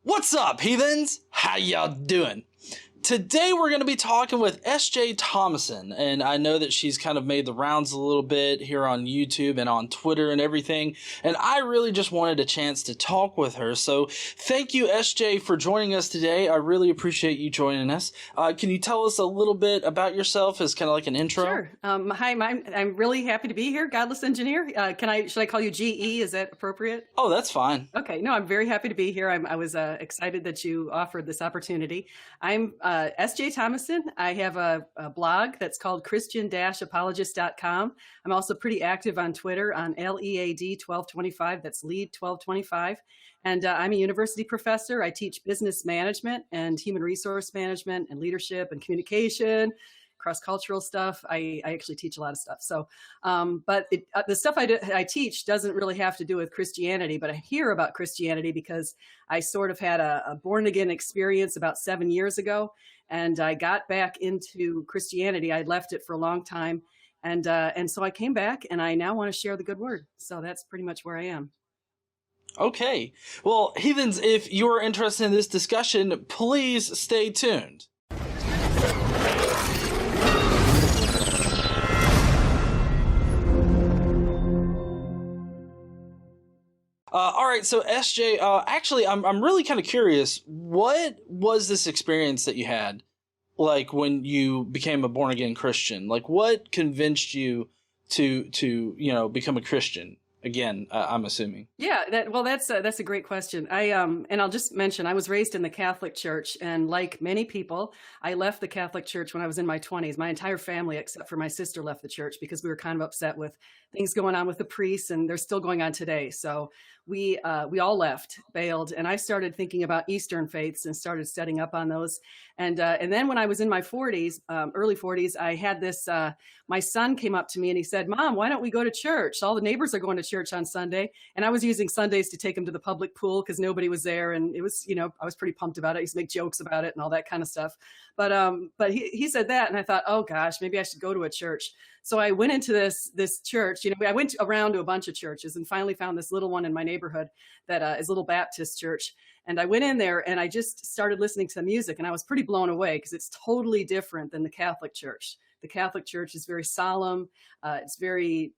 What's up, heathens? How y'all doing? Today we're going to be talking with SJ Thomason, and I know that she's kind of made the rounds a little bit here on YouTube and on Twitter and everything, and I really just wanted a chance to talk with her. So thank you, SJ, for joining us today. I really appreciate you joining us. Can you tell us a little bit about yourself as kind of like an intro? Sure. Hi, I'm really happy to be here. Godless engineer. Should I call you GE? Is that appropriate? Oh, that's fine. Okay. No, I'm very happy to be here. I was excited that you offered this opportunity. I'm SJ Thomason. I have a blog that's called Christian-apologist.com. I'm also pretty active on Twitter on LEAD 1225. That's lead 1225. And I'm a university professor. I teach business management and human resource management and leadership and communication, cross-cultural stuff. I actually teach a lot of stuff. So, but the stuff I teach doesn't really have to do with Christianity, but I hear about Christianity because I sort of had a born-again experience about 7 years ago, and I got back into Christianity. I left it for a long time, and so I came back, and I now want to share the good word. So that's pretty much where I am. Okay. Well, heathens, if you're interested in this discussion, please stay tuned. All right, so SJ, actually, I'm really kind of curious. What was this experience that you had, like when you became a born again Christian? Like, what convinced you to become a Christian again? I'm assuming. Yeah, that's a great question. And I'll just mention I was raised in the Catholic Church, and like many people, I left the Catholic Church when I was in my 20s. My entire family, except for my sister, left the church because we were kind of upset with things going on with the priests, and they're still going on today. So we all left, bailed, and I started thinking about Eastern faiths and started studying up on those. And then when I was in my 40s, early 40s, I had this. My son came up to me and he said, "Mom, why don't we go to church? All the neighbors are going to church on Sunday." And I was using Sundays to take him to the public pool because nobody was there, and it was, I was pretty pumped about it. I used to make jokes about it and all that kind of stuff. But he said that, and I thought, oh gosh, maybe I should go to a church. So I went into this church. I went around to a bunch of churches and finally found this little one in my neighborhood that is a little Baptist church. And I went in there and I just started listening to the music, and I was pretty blown away because it's totally different than the Catholic Church. The Catholic Church is very solemn. It's very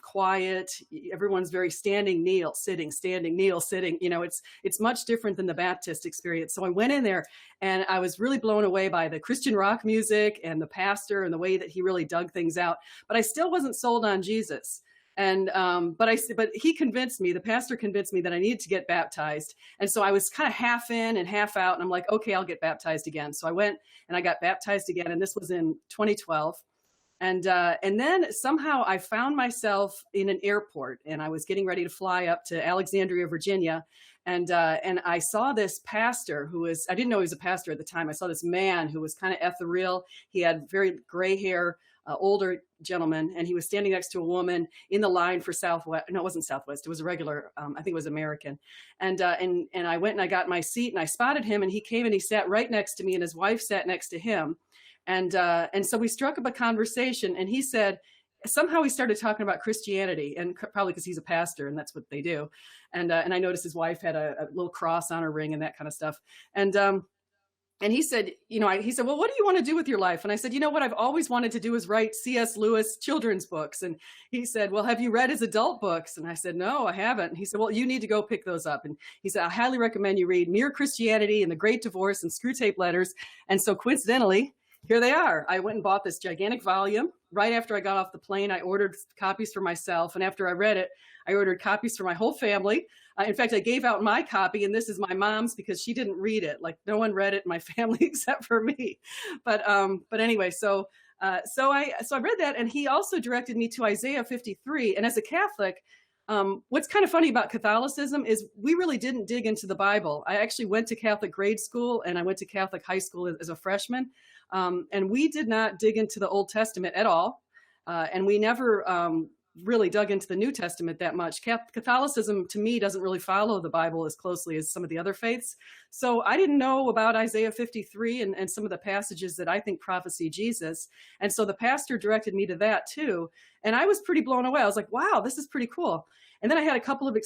quiet. Everyone's very standing, kneel, sitting, standing, kneel, sitting. It's much different than the Baptist experience. So I went in there and I was really blown away by the Christian rock music and the pastor and the way that he really dug things out. But I still wasn't sold on Jesus. And but he convinced me, the pastor convinced me that I needed to get baptized. And so I was kind of half in and half out, and I'm like, okay, I'll get baptized again. So I went and I got baptized again, and this was in 2012. And then somehow I found myself in an airport, and I was getting ready to fly up to Alexandria, Virginia. And I saw this pastor I didn't know he was a pastor at the time. I saw this man who was kind of ethereal. He had very gray hair, older gentleman, and he was standing next to a woman in the line for Southwest. No, it wasn't Southwest. It was a regular, I think it was American. And I went and I got my seat, and I spotted him, and he came and he sat right next to me, and his wife sat next to him. And so we struck up a conversation, and he said, somehow we started talking about Christianity, and probably because he's a pastor and that's what they do. And I noticed his wife had a little cross on her ring and that kind of stuff. And he said, he said, well, what do you want to do with your life? And I said, what I've always wanted to do is write C.S. Lewis children's books. And he said, well, have you read his adult books? And I said, no, I haven't. And he said, well, you need to go pick those up. And he said, I highly recommend you read Mere Christianity and The Great Divorce and Screwtape Letters. And so coincidentally, here they are. I went and bought this gigantic volume. Right after I got off the plane, I ordered copies for myself. And after I read it, I ordered copies for my whole family. In fact, I gave out my copy, and this is my mom's because she didn't read it. Like, no one read it in my family except for me. But anyway, so I read that, and he also directed me to Isaiah 53. And as a Catholic, what's kind of funny about Catholicism is we really didn't dig into the Bible. I actually went to Catholic grade school, and I went to Catholic high school as a freshman. And we did not dig into the Old Testament at all. And we never really dug into the New Testament that much. Catholicism, to me, doesn't really follow the Bible as closely as some of the other faiths. So I didn't know about Isaiah 53 and some of the passages that I think prophesy Jesus. And so the pastor directed me to that too. And I was pretty blown away. I was like, wow, this is pretty cool. And then I had a couple of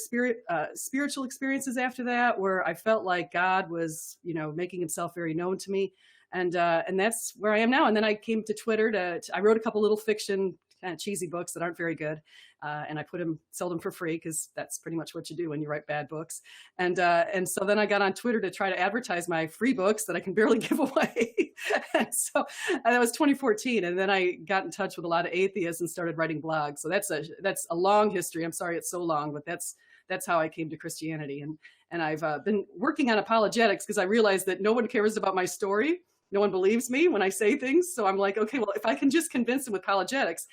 spiritual experiences after that where I felt like God was, making himself very known to me. And that's where I am now. And then I came to Twitter I wrote a couple little fiction kind of cheesy books that aren't very good. And I sold them for free because that's pretty much what you do when you write bad books. And so then I got on Twitter to try to advertise my free books that I can barely give away. And that was 2014. And then I got in touch with a lot of atheists and started writing blogs. So that's a long history. I'm sorry it's so long, but that's how I came to Christianity. And I've been working on apologetics because I realized that no one cares about my story. No one believes me when I say things. So I'm like, okay, well, if I can just convince them with apologetics,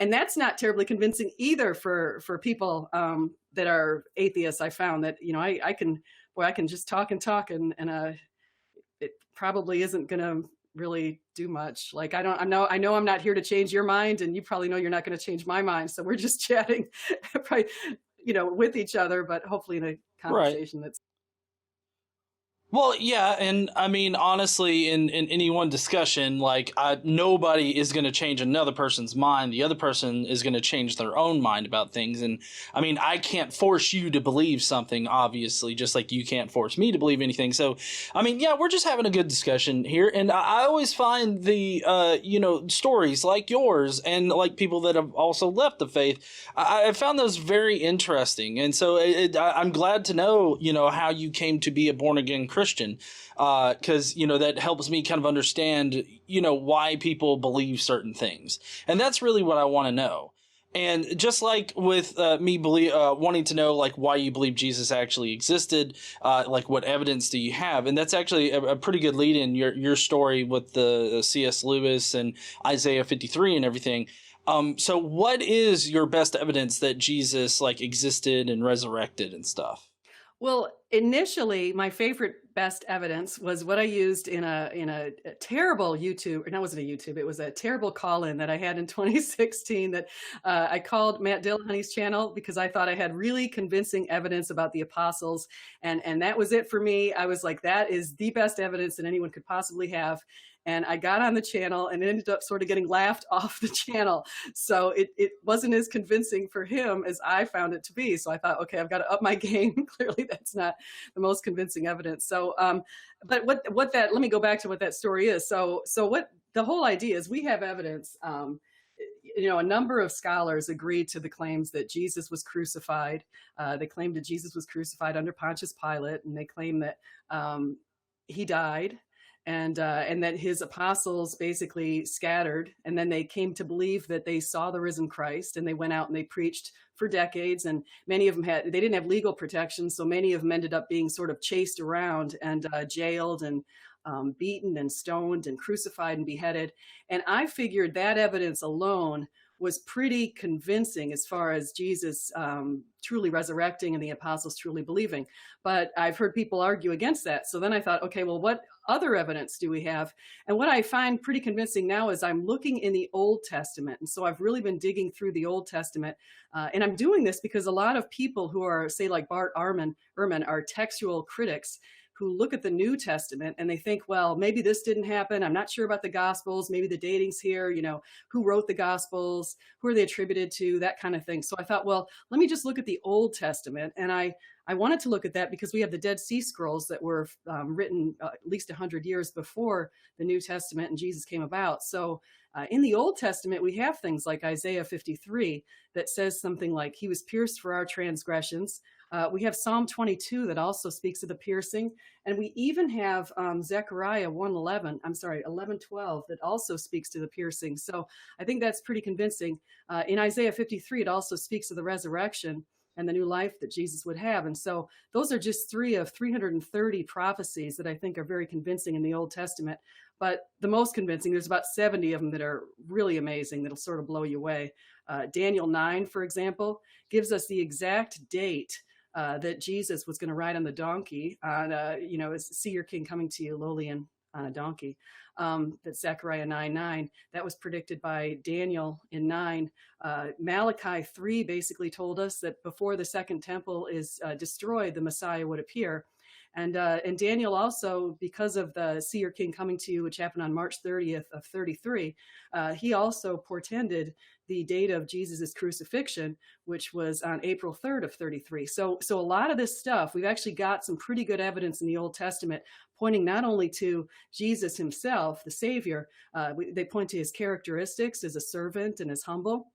and that's not terribly convincing either for people that are atheists. I found that, I can just talk and it probably isn't going to really do much. Like, I know I'm not here to change your mind, and you probably know you're not going to change my mind. So we're just chatting, probably, with each other, but hopefully in a conversation that's. Well, yeah, and I mean, honestly, in any one discussion, like, nobody is going to change another person's mind. The other person is going to change their own mind about things. And I mean, I can't force you to believe something, obviously, just like you can't force me to believe anything. So, I mean, yeah, we're just having a good discussion here. And I always find the, stories like yours and like people that have also left the faith, I found those very interesting. And so I'm glad to know, how you came to be a born again Christian, because that helps me kind of understand why people believe certain things, and that's really what I want to know. And just like with me wanting to know like why you believe Jesus actually existed, like what evidence do you have? And that's actually a pretty good lead in your story with the C.S. Lewis and Isaiah 53 and everything. So what is your best evidence that Jesus like existed and resurrected and stuff? Well, initially, my favorite best evidence was what I used in a terrible YouTube, and that wasn't a YouTube, it was a terrible call-in that I had in 2016 that I called Matt Dillahunty's channel because I thought I had really convincing evidence about the apostles, and that was it for me. I was like, that is the best evidence that anyone could possibly have. And I got on the channel and ended up sort of getting laughed off the channel. So it wasn't as convincing for him as I found it to be. So I thought, okay, I've got to up my game. Clearly, that's not the most convincing evidence. So, but let me go back to what that story is. So what the whole idea is, we have evidence. A number of scholars agreed to the claims that Jesus was crucified. They claimed that Jesus was crucified under Pontius Pilate, and they claim that he died. And that his apostles basically scattered, and then they came to believe that they saw the risen Christ, and they went out and they preached for decades, and many of them they didn't have legal protection, so many of them ended up being sort of chased around and jailed and beaten and stoned and crucified and beheaded. And I figured that evidence alone was pretty convincing as far as Jesus truly resurrecting and the apostles truly believing. But I've heard people argue against that. So then I thought, okay, well, what other evidence do we have? And what I find pretty convincing now is I'm looking in the Old Testament. And so I've really been digging through the Old Testament. And I'm doing this because a lot of people who are, say, like Bart Ehrman, are textual critics who look at the New Testament and they think, well, maybe this didn't happen. I'm not sure about the Gospels. Maybe the dating's here. Who wrote the Gospels? Who are they attributed to? That kind of thing. So I thought, well, let me just look at the Old Testament. And I wanted to look at that because we have the Dead Sea Scrolls that were written at least 100 years before the New Testament and Jesus came about. So in the Old Testament, we have things like Isaiah 53 that says something like, he was pierced for our transgressions. We have Psalm 22 that also speaks of the piercing. And we even have Zechariah 11:12 that also speaks to the piercing. So I think that's pretty convincing. In Isaiah 53, it also speaks of the resurrection and the new life that Jesus would have. And so those are just 3 of 330 prophecies that I think are very convincing in the Old Testament. But the most convincing, there's about 70 of them that are really amazing, that'll sort of blow you away. Daniel 9, for example, gives us the exact date that Jesus was going to ride on the donkey, see your king coming to you lowly and on a donkey. that's Zechariah 9:9. That was predicted by Daniel in 9. Malachi 3 basically told us that before the second temple is destroyed, the Messiah would appear. And Daniel also, because of the see your king coming to you, which happened on March 30th of 33, he also portended the date of Jesus' crucifixion, which was on April 3rd of 33. So a lot of this stuff, we've actually got some pretty good evidence in the Old Testament pointing not only to Jesus himself, the Savior, they point to his characteristics as a servant and as humble.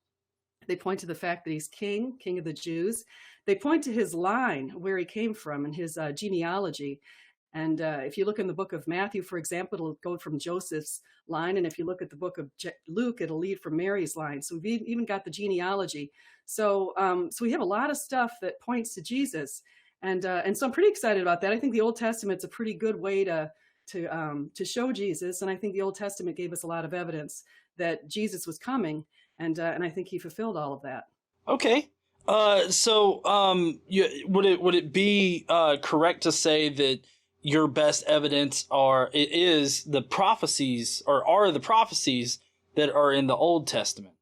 They point to the fact that he's king of the Jews. They point to his line, where he came from, and his genealogy. And if you look in the book of Matthew, for example, it'll go from Joseph's line. And if you look at the book of Luke, it'll lead from Mary's line. So we've even got the genealogy. So we have a lot of stuff that points to Jesus. And so I'm pretty excited about that. I think the Old Testament's a pretty good way to show Jesus. And I think the Old Testament gave us a lot of evidence that Jesus was coming. And I think he fulfilled all of that. Okay. Would it be correct to say that your best evidence is the prophecies, or are the prophecies that are in the Old Testament?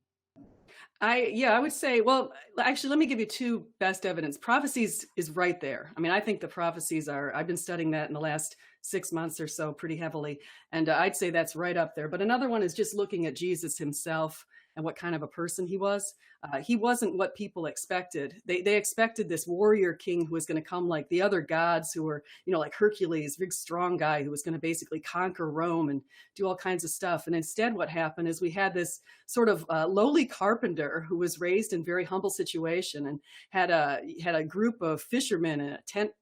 I would say, well, actually, let me give you two best evidence. Prophecies is right there. I mean, I think the prophecies I've been studying that in the last 6 months or so pretty heavily. And I'd say that's right up there. But another one is just looking at Jesus himself and what kind of a person he was. He wasn't what people expected. They expected this warrior king who was going to come like the other gods who were, like Hercules, big strong guy who was going to basically conquer Rome and do all kinds of stuff. And instead what happened is we had this sort of lowly carpenter who was raised in very humble situation and had a group of fishermen and a tent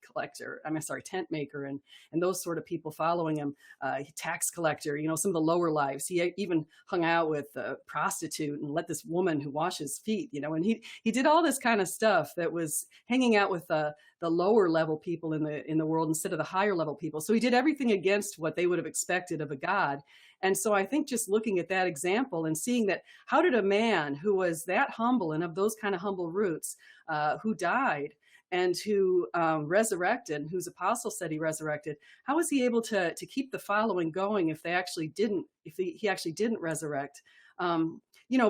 maker and those sort of people following him, tax collector, some of the lower lives. He even hung out with a prostitute and let this woman who washes feet, and he did all this kind of stuff that was hanging out with the lower level people in the world instead of the higher level people. So he did everything against what they would have expected of a god. And so I think just looking at that example and seeing that, how did a man who was that humble and of those kind of humble roots, who died and who resurrected, whose apostle said he resurrected, how was he able to keep the following going if he actually didn't resurrect?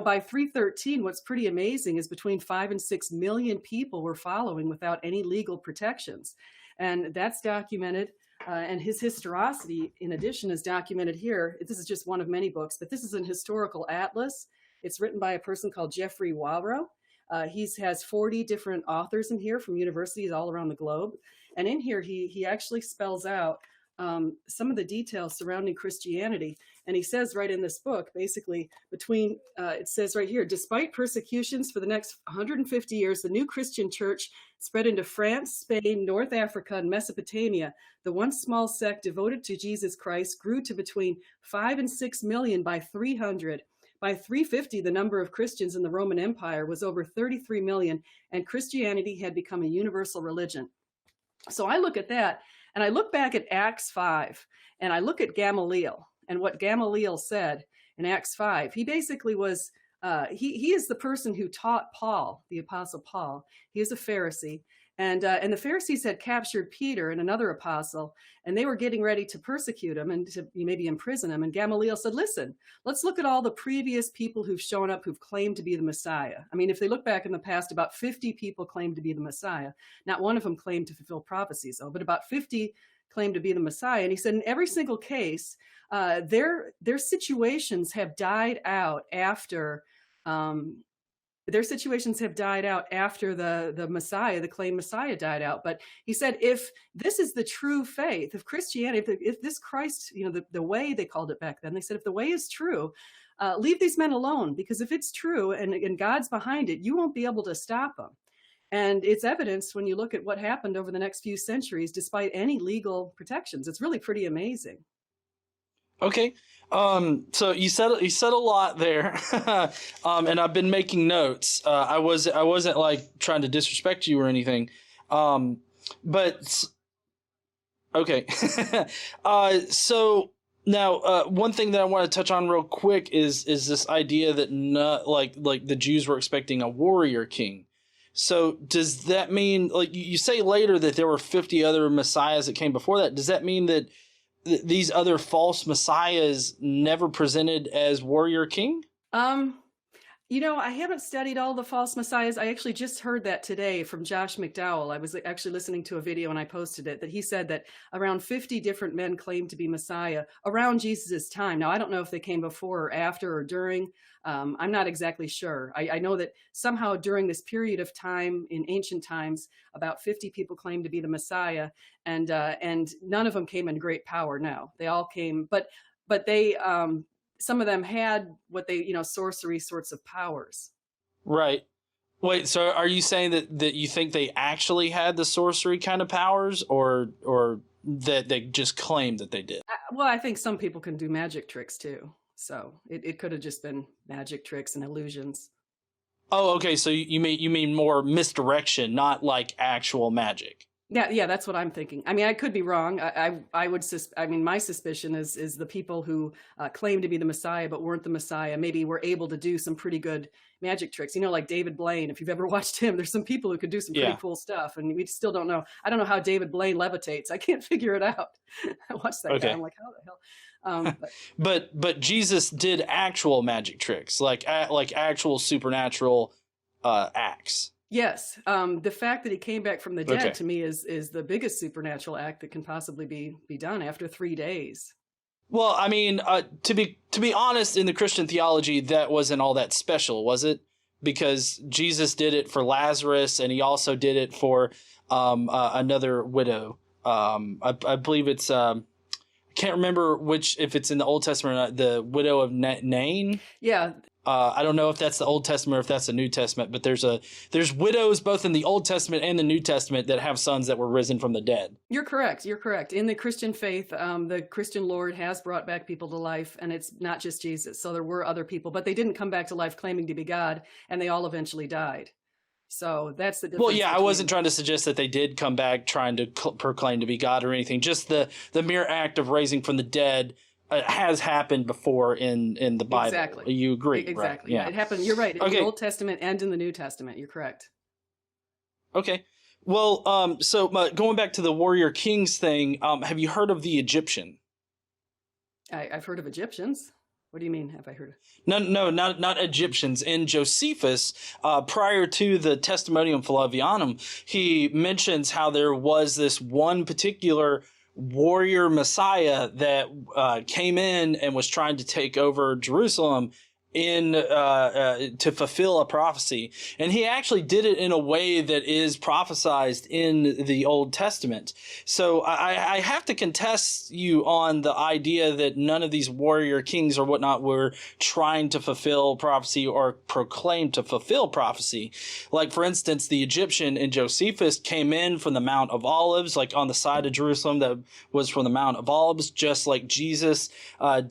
By 313, what's pretty amazing is between 5 and 6 million people were following without any legal protections. And that's documented. And his Historicity, in addition, is documented here. This is just one of many books, but this is an historical atlas. It's written by a person called Jeffrey Walrow. He has 40 different authors in here from universities all around the globe. And in here, he actually spells out some of the details surrounding Christianity. And he says right in this book, basically, it says right here, despite persecutions for the next 150 years, the new Christian church spread into France, Spain, North Africa, and Mesopotamia. The once small sect devoted to Jesus Christ grew to between 5 and 6 million by 300. By 350, the number of Christians in the Roman Empire was over 33 million, and Christianity had become a universal religion. So I look at that, and I look back at Acts 5, and I look at Gamaliel, and what Gamaliel said in Acts 5. He basically was, he is the person who taught Paul, the Apostle Paul. He is a Pharisee. And the Pharisees had captured Peter and another apostle, and they were getting ready to persecute him and to maybe imprison him. And Gamaliel said, listen, let's look at all the previous people who've shown up who've claimed to be the Messiah. I mean, if they look back in the past, about 50 people claimed to be the Messiah. Not one of them claimed to fulfill prophecies, though, but about 50 claimed to be the Messiah. And he said, in every single case, their situations have died out after the Messiah, the claimed Messiah, died out. But he said, if this is the true faith of Christianity, if this Christ, the way they called it back then, they said, if the way is true, leave these men alone, because if it's true and God's behind it, you won't be able to stop them. And it's evidenced when you look at what happened over the next few centuries, despite any legal protections. It's really pretty amazing. Okay. So you said a lot there. And I've been making notes. I wasn't like trying to disrespect you or anything. But okay. So now, one thing that I want to touch on real quick is this idea that not like the Jews were expecting a warrior king. So does that mean, like you say later that there were 50 other messiahs that came before that? Does that mean that these other false messiahs never presented as warrior king? I haven't studied all the false messiahs. I actually just heard that today from Josh McDowell. I was actually listening to a video and I posted it, that he said that around 50 different men claimed to be Messiah around Jesus's time. Now, I don't know if they came before or after or during. I'm not exactly sure. I know that somehow during this period of time in ancient times, about 50 people claimed to be the Messiah, and none of them came in great power. No, they all came, but they some of them had what they, sorcery sorts of powers. Right. Wait, so are you saying that you think they actually had the sorcery kind of powers, or that they just claimed that they did? Well, I think some people can do magic tricks too. So it could have just been magic tricks and illusions. Oh, okay. So you mean more misdirection, not like actual magic. Yeah, that's what I'm thinking. I mean, I could be wrong. I would my suspicion is the people who claim to be the Messiah but weren't the Messiah maybe were able to do some pretty good magic tricks. Like David Blaine. If you've ever watched him, there's some people who could do some pretty cool stuff, and we still don't know. I don't know how David Blaine levitates. I can't figure it out. I watched that guy. I'm like, how the hell? But Jesus did actual magic tricks, like actual supernatural acts. Yes. The fact that he came back from the dead to me is the biggest supernatural act that can possibly be done after 3 days. Well, I mean, to be honest, in the Christian theology, that wasn't all that special, was it? Because Jesus did it for Lazarus, and he also did it for another widow. I believe it's I can't remember if it's in the Old Testament or not, the widow of Nain. Yeah. I don't know if that's the Old Testament or if that's the New Testament, but there's widows both in the Old Testament and the New Testament that have sons that were risen from the dead. You're correct. In the Christian faith, the Christian Lord has brought back people to life, and it's not just Jesus. So there were other people, but they didn't come back to life claiming to be God, and they all eventually died. So that's the difference. Well, yeah, I wasn't trying to suggest that they did come back trying to proclaim to be God or anything. Just the mere act of raising from the dead has happened before in the Bible. Exactly. You agree, exactly. Right? Yeah, it happened. You're right. In the Old Testament and in the New Testament. You're correct. Okay. Well, so going back to the warrior kings thing, have you heard of the Egyptian? I've heard of Egyptians. What do you mean, have I heard of? No, not Egyptians. In Josephus, prior to the Testimonium Flavianum, he mentions how there was this one particular warrior Messiah that came in and was trying to take over Jerusalem to fulfill a prophecy. And he actually did it in a way that is prophesized in the Old Testament. So I have to contest you on the idea that none of these warrior kings or whatnot were trying to fulfill prophecy or proclaim to fulfill prophecy. Like, for instance, the Egyptian in Josephus came in from the Mount of Olives, like on the side of Jerusalem that was from the Mount of Olives, just like Jesus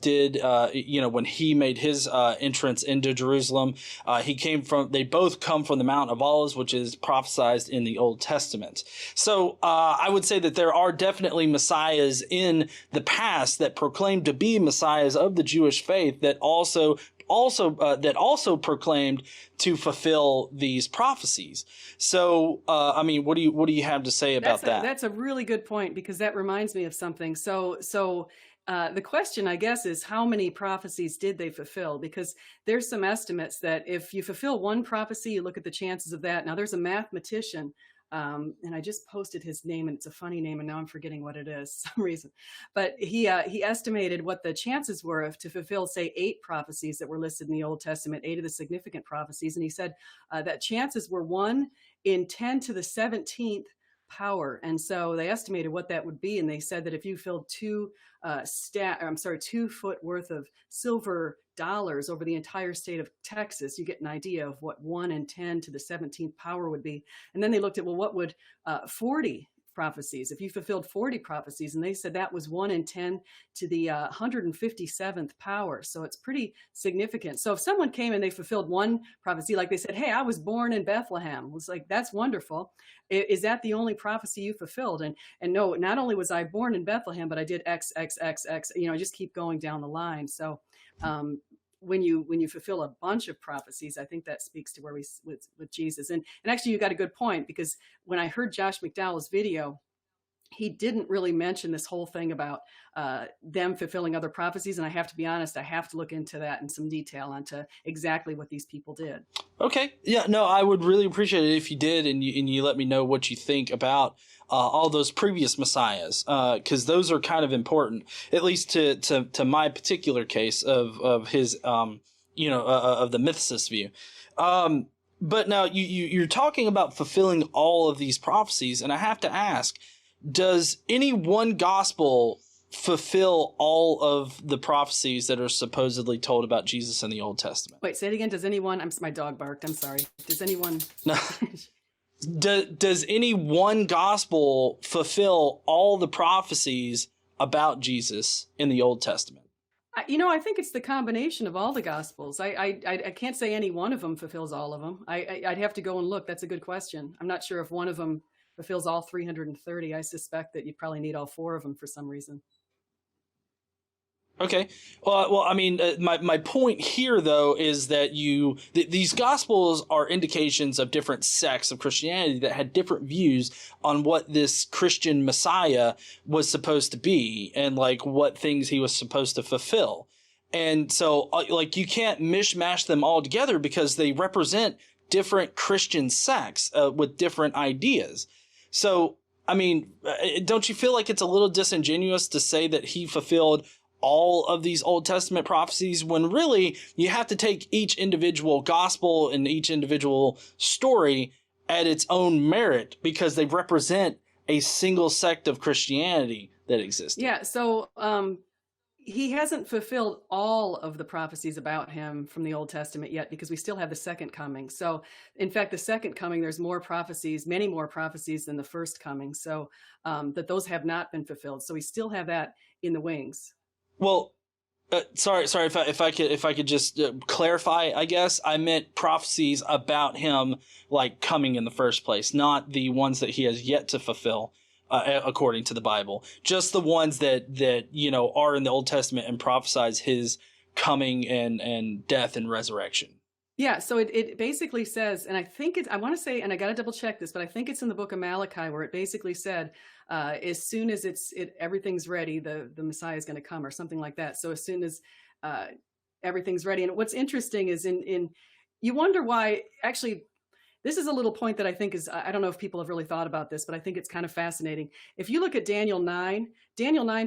did, when he made his entrance into Jerusalem. They both come from the Mount of Olives, which is prophesied in the Old Testament. So I would say that there are definitely messiahs in the past that proclaimed to be messiahs of the Jewish faith that also proclaimed to fulfill these prophecies. So, I mean, what do you have to say about that? That's a really good point, because that reminds me of something. So the question, I guess, is how many prophecies did they fulfill? Because there's some estimates that if you fulfill one prophecy, you look at the chances of that. Now, there's a mathematician, and I just posted his name, and it's a funny name, and now I'm forgetting what it is for some reason. But he estimated what the chances were to fulfill, say, 8 prophecies that were listed in the Old Testament, 8 of the significant prophecies. And he said that chances were 1 in 10 to the 17th power. And so they estimated what that would be, and they said that if you filled 2 foot worth of silver dollars over the entire state of Texas, you get an idea of what 1 in 10 to the 17th power would be. And then they looked at, well, what would 40 prophecies, if you fulfilled 40 prophecies, and they said that was 1 in 10 to the 157th power. So it's pretty significant. So if someone came and they fulfilled 1 prophecy, like they said, hey, I was born in Bethlehem, it was like, that's wonderful. Is that the only prophecy you fulfilled? And no, not only was I born in Bethlehem, but I did X, X, X, X, just keep going down the line. So when you fulfill a bunch of prophecies, I think that speaks to where we with Jesus. And actually, you got a good point, because when I heard Josh McDowell's video, he didn't really mention this whole thing about them fulfilling other prophecies. And I have to be honest, I have to look into that in some detail onto exactly what these people did. Okay. Yeah, no, I would really appreciate it if you did, and you let me know what you think about all those previous messiahs, because those are kind of important, at least to my particular case of his, of the mythicist view. But now you're talking about fulfilling all of these prophecies, and I have to ask, does any one gospel fulfill all of the prophecies that are supposedly told about Jesus in the Old Testament? Wait, say it again. Does anyone? My dog barked. I'm sorry. Does anyone? No. Does any one gospel fulfill all the prophecies about Jesus in the Old Testament? I think it's the combination of all the gospels. I can't say any one of them fulfills all of them. I'd have to go and look. That's a good question. I'm not sure if one of them fulfills all 330. I suspect that you'd probably need all 4 of them for some reason. Okay. Well, I mean, my point here, though, is that these gospels are indications of different sects of Christianity that had different views on what this Christian Messiah was supposed to be and like what things he was supposed to fulfill. And so like you can't mishmash them all together because they represent different Christian sects with different ideas. So, I mean, don't you feel like it's a little disingenuous to say that he fulfilled all of these Old Testament prophecies when really you have to take each individual gospel and each individual story at its own merit because they represent a single sect of Christianity that existed? Yeah, so he hasn't fulfilled all of the prophecies about him from the Old Testament yet because we still have the second coming. So, in fact, the second coming, there's more prophecies, many more prophecies than the first coming. So that those have not been fulfilled. So we still have that in the wings. Well, sorry. If I could just clarify, I guess I meant prophecies about him like coming in the first place, not the ones that he has yet to fulfill, according to the Bible. Just the ones that are in the Old Testament and prophesize his coming and death and resurrection. Yeah, so it basically says, and I want to say, and I got to double check this, but I think it's in the book of Malachi where it basically said, as soon as everything's ready, the Messiah is going to come or something like that. So as soon as everything's ready. And what's interesting is you wonder why, actually, this is a little point that I think is, I don't know if people have really thought about this, but I think it's kind of fascinating. If you look at Daniel 9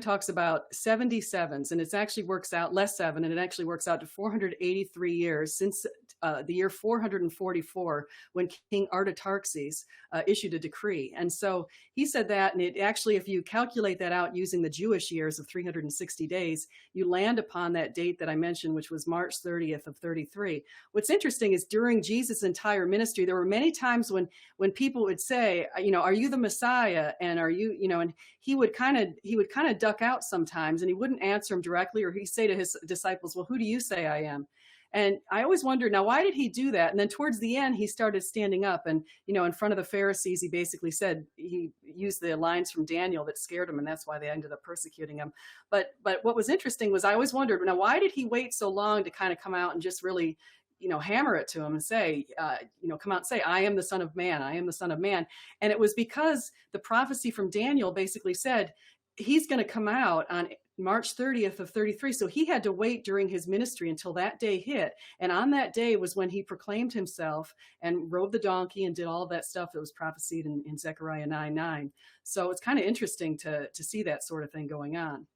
talks about 77s, and it actually works out, less 7, and it actually works out to 483 years since the year 444 when King Artaxerxes issued a decree. And so he said that, and it actually, if you calculate that out using the Jewish years of 360 days, you land upon that date that I mentioned, which was March 30th of 33. What's interesting is during Jesus' entire ministry, there were many times when people would say, are you the Messiah? And are you, and he would kind of duck out sometimes, and he wouldn't answer him directly, or he'd say to his disciples, well, who do you say I am? And I always wondered, now, why did he do that? And then towards the end, he started standing up and, in front of the Pharisees, he basically said, he used the lines from Daniel that scared him, and that's why they ended up persecuting him. But what was interesting was I always wondered, now, why did he wait so long to kind of come out and just really, hammer it to him and say, come out and say, I am the Son of Man, I am the Son of Man. And it was because the prophecy from Daniel basically said, he's going to come out on March 30th of 33. So he had to wait during his ministry until that day hit. And on that day was when he proclaimed himself and rode the donkey and did all of that stuff that was prophesied in Zechariah 9:9. So it's kind of interesting to see that sort of thing going on.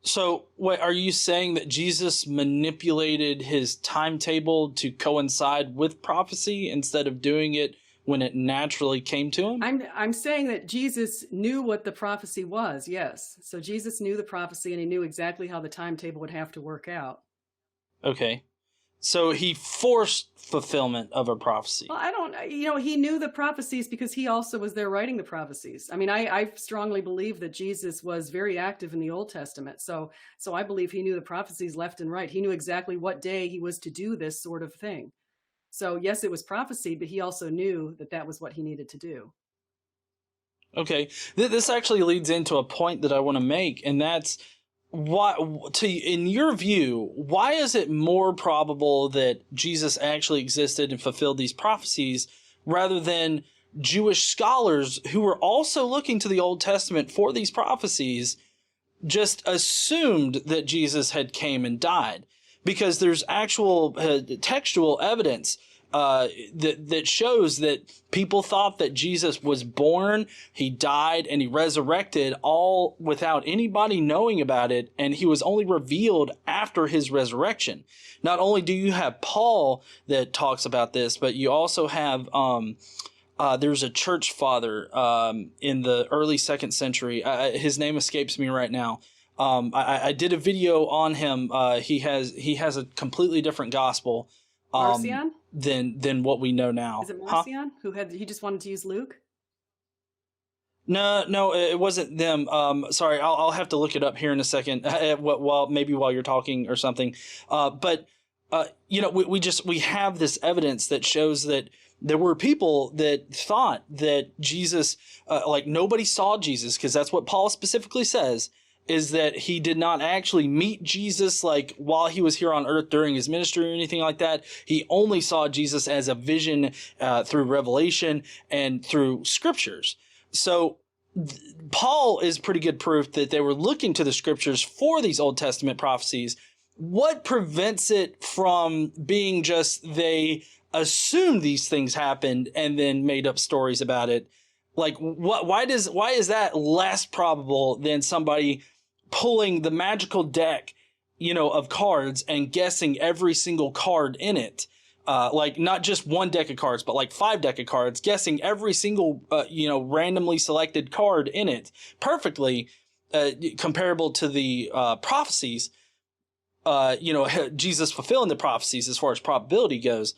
So, wait, are you saying that Jesus manipulated his timetable to coincide with prophecy instead of doing it when it naturally came to him? I'm saying that Jesus knew what the prophecy was, yes. So Jesus knew the prophecy, and he knew exactly how the timetable would have to work out. Okay. So he forced fulfillment of a prophecy. Well, he knew the prophecies because he also was there writing the prophecies. I mean, I strongly believe that Jesus was very active in the Old Testament. So I believe he knew the prophecies left and right. He knew exactly what day he was to do this sort of thing. So yes, it was prophecy, but he also knew that was what he needed to do. Okay. This actually leads into a point that I want to make, and that's, in your view, why is it more probable that Jesus actually existed and fulfilled these prophecies rather than Jewish scholars who were also looking to the Old Testament for these prophecies just assumed that Jesus had came and died, because there's actual textual evidence that shows that people thought that Jesus was born, he died, and he resurrected, all without anybody knowing about it, and he was only revealed after his resurrection. Not only do you have Paul that talks about this, but you also have there's a church father in the early 2nd century. His name escapes me right now. I did a video on him. He has a completely different gospel Marcion? than what we know now. Is it Marcion he just wanted to use Luke? No, it wasn't them. Sorry, I'll have to look it up here in a second. While you're talking or something. But we have this evidence that shows that there were people that thought that Jesus, nobody saw Jesus, because that's what Paul specifically says, is that he did not actually meet Jesus like while he was here on earth during his ministry or anything like that. He only saw Jesus as a vision through revelation and through scriptures. So Paul is pretty good proof that they were looking to the scriptures for these Old Testament prophecies. What prevents it from being just they assumed these things happened and then made up stories about it? Like, why is that less probable than somebody pulling the magical deck, of cards and guessing every single card in it? Not just one deck of cards, but like 5 deck of cards, guessing every single, randomly selected card in it perfectly, comparable to the prophecies, Jesus fulfilling the prophecies as far as probability goes.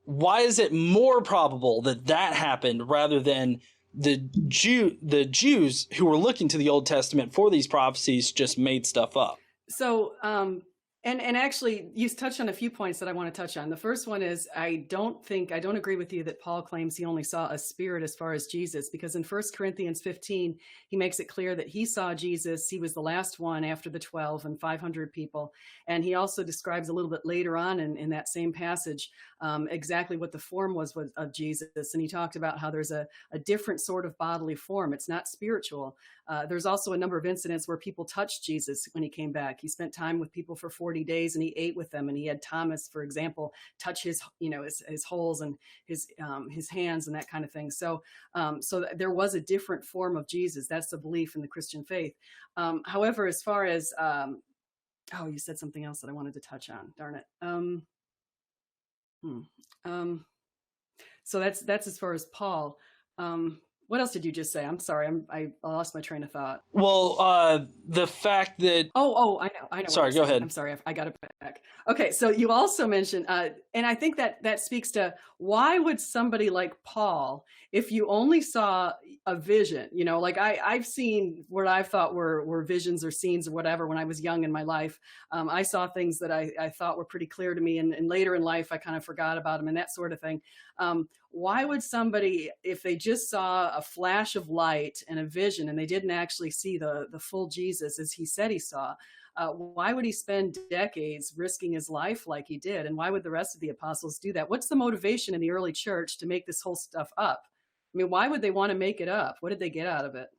Why is it more probable that happened rather than the Jews who were looking to the Old Testament for these prophecies just made stuff up? So, and actually, you touched on a few points that I want to touch on. The first one is I don't agree with you that Paul claims he only saw a spirit as far as Jesus, because in 1 Corinthians 15, he makes it clear that he saw Jesus. He was the last one after the 12 and 500 people. And he also describes a little bit later on in that same passage exactly what the form was of Jesus. And he talked about how there's a different sort of bodily form. It's not spiritual. There's also a number of incidents where people touched Jesus when he came back. He spent time with people for 40 days and he ate with them. And he had Thomas, for example, touch his holes and his hands and that kind of thing. So there was a different form of Jesus. That's the belief in the Christian faith. However, as far as, you said something else that I wanted to touch on. Darn it. So that's as far as Paul. What else did you just say? I'm sorry, I lost my train of thought. Well, the fact that... I know. Sorry, go ahead. I'm sorry, I got it back. Okay, so you also mentioned, and I think that speaks to why would somebody like Paul, if you only saw a vision, I've seen what I thought were visions or scenes or whatever when I was young in my life. I saw things that I thought were pretty clear to me, and later in life I kind of forgot about them and that sort of thing. Why would somebody, if they just saw a flash of light and a vision and they didn't actually see the full Jesus as he said he saw, why would he spend decades risking his life like he did? And why would the rest of the apostles do that? What's the motivation in the early church to make this whole stuff up? I mean, why would they want to make it up? What did they get out of it?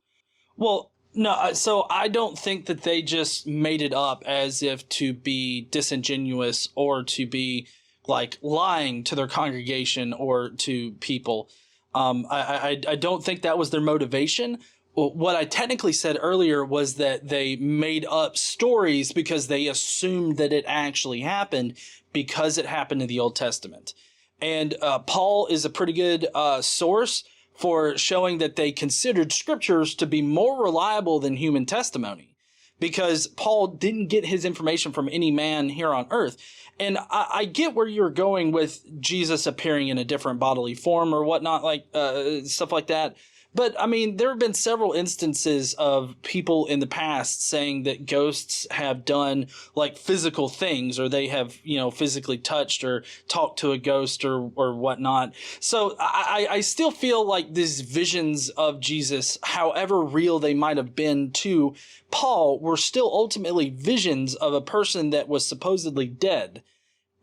Well, no, so I don't think that they just made it up as if to be disingenuous or to be like lying to their congregation or to people. I don't think that was their motivation. What I technically said earlier was that they made up stories because they assumed that it actually happened because it happened in the Old Testament. And Paul is a pretty good source for showing that they considered scriptures to be more reliable than human testimony, because Paul didn't get his information from any man here on earth. And I get where you're going with Jesus appearing in a different bodily form or whatnot, like stuff like that. But I mean, there have been several instances of people in the past saying that ghosts have done like physical things, or they have, physically touched or talked to a ghost or whatnot. So I still feel like these visions of Jesus, however real they might have been to Paul, were still ultimately visions of a person that was supposedly dead.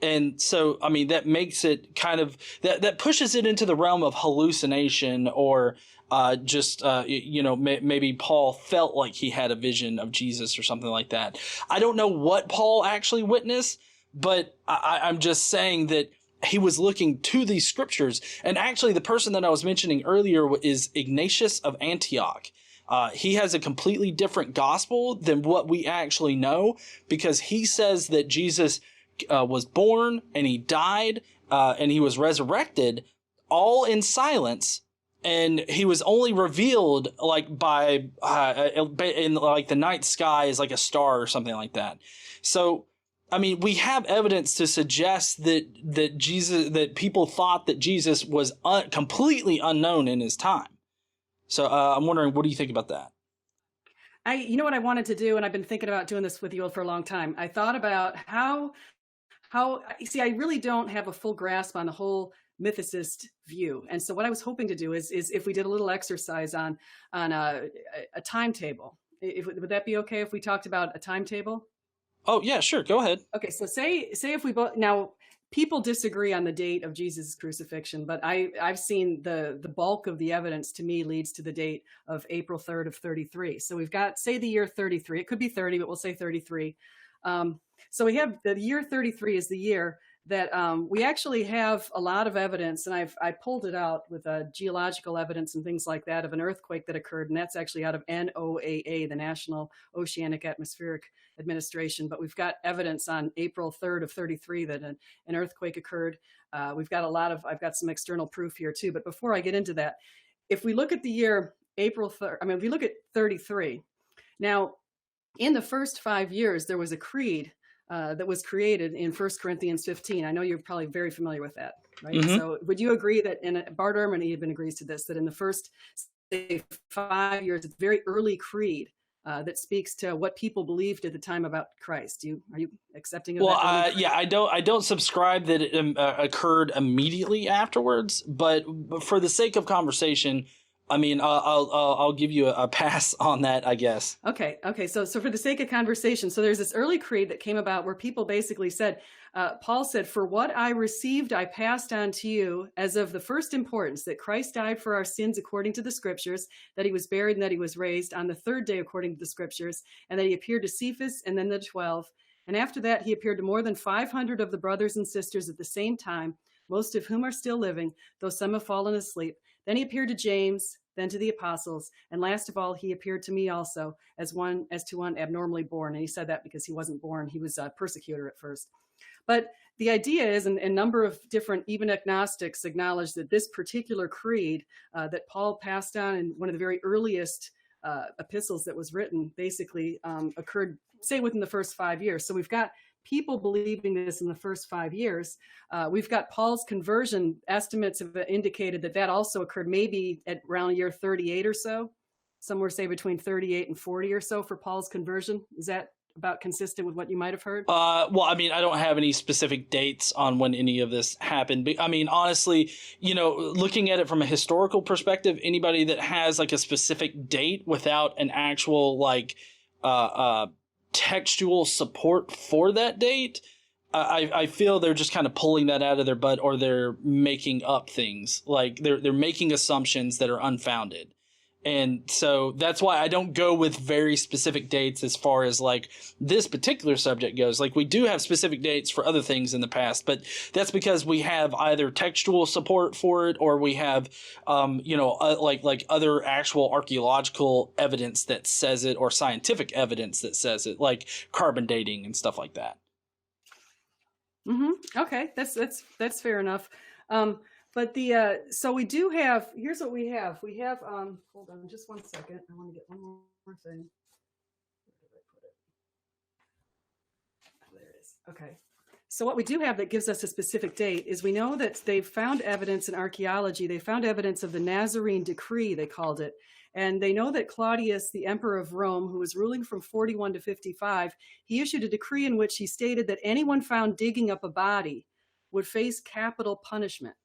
And so, I mean, that makes it kind of that pushes it into the realm of hallucination, or maybe Paul felt like he had a vision of Jesus or something like that. I don't know what Paul actually witnessed, but I'm just saying that he was looking to these scriptures. And actually, the person that I was mentioning earlier is Ignatius of Antioch. He has a completely different gospel than what we actually know, because he says that Jesus was born and he died and he was resurrected all in silence, and he was only revealed like by in like the night sky as like a star or something like that. So I mean, we have evidence to suggest that people thought that Jesus was completely unknown in his time. So I'm wondering, what do you think about that? You know what I wanted to do, and I've been thinking about doing this with you for a long time. I thought about how see, I really don't have a full grasp on the whole mythicist view. And so what I was hoping to do is if we did a little exercise on a timetable. Would that be okay if we talked about a timetable? Oh, yeah, sure. Go ahead. Okay, so say if we both, now people disagree on the date of Jesus' crucifixion, but I've seen the bulk of the evidence to me leads to the date of April 3rd of 33. So we've got, say, the year 33. It could be 30, but we'll say 33. So we have the year 33 is the year that we actually have a lot of evidence, and I pulled it out with geological evidence and things like that of an earthquake that occurred, and that's actually out of NOAA, the National Oceanic Atmospheric Administration. But we've got evidence on April 3rd of 33 that an earthquake occurred. I've got some external proof here too. But before I get into that, if we look at the year April 3rd, if we look at 33, now in the first 5 years, there was a creed that was created in 1 Corinthians 15. I know you're probably very familiar with that, right? Mm-hmm. So would you agree that, and Bart Ehrman even agrees to this, that in the first, say, 5 years, it's a very early creed that speaks to what people believed at the time about Christ? Are you accepting of that? Yeah, I don't subscribe that it occurred immediately afterwards, but for the sake of conversation, I mean, I'll give you a pass on that, I guess. Okay. So for the sake of conversation, so there's this early creed that came about where people basically said, Paul said, "For what I received, I passed on to you as of the first importance, that Christ died for our sins according to the scriptures, that he was buried and that he was raised on the third day according to the scriptures, and that he appeared to Cephas and then the 12. And after that, he appeared to more than 500 of the brothers and sisters at the same time, most of whom are still living, though some have fallen asleep. Then he appeared to James, then to the apostles, and last of all, he appeared to me also as to one abnormally born." And he said that because he wasn't born; he was a persecutor at first. But the idea is, and a number of different, even agnostics, acknowledge that this particular creed that Paul passed on in one of the very earliest epistles that was written, basically occurred, say, within the first 5 years. So we've got people believing this in the first 5 years. We've got Paul's conversion estimates have indicated that also occurred maybe at around year 38 or so. Somewhere, say, between 38 and 40 or so for Paul's conversion. Is that about consistent with what you might have heard? Well, I mean, I don't have any specific dates on when any of this happened. But I mean, honestly, looking at it from a historical perspective, anybody that has like a specific date without an actual textual support for that date, I feel they're just kind of pulling that out of their butt, or they're making up things. Like they're making assumptions that are unfounded. And so that's why I don't go with very specific dates as far as like this particular subject goes. Like we do have specific dates for other things in the past, but that's because we have either textual support for it, or we have, like other actual archaeological evidence that says it, or scientific evidence that says it, like carbon dating and stuff like that. Mm-hmm. Okay, that's fair enough. But so we do have, here's what we have. We have, hold on just 1 second. I want to get one more thing. Where did I put it? Oh, there it is. Okay. So what we do have that gives us a specific date is we know that they've found evidence in archaeology. They found evidence of the Nazarene decree, they called it. And they know that Claudius, the emperor of Rome, who was ruling from 41 to 55, he issued a decree in which he stated that anyone found digging up a body would face capital punishment.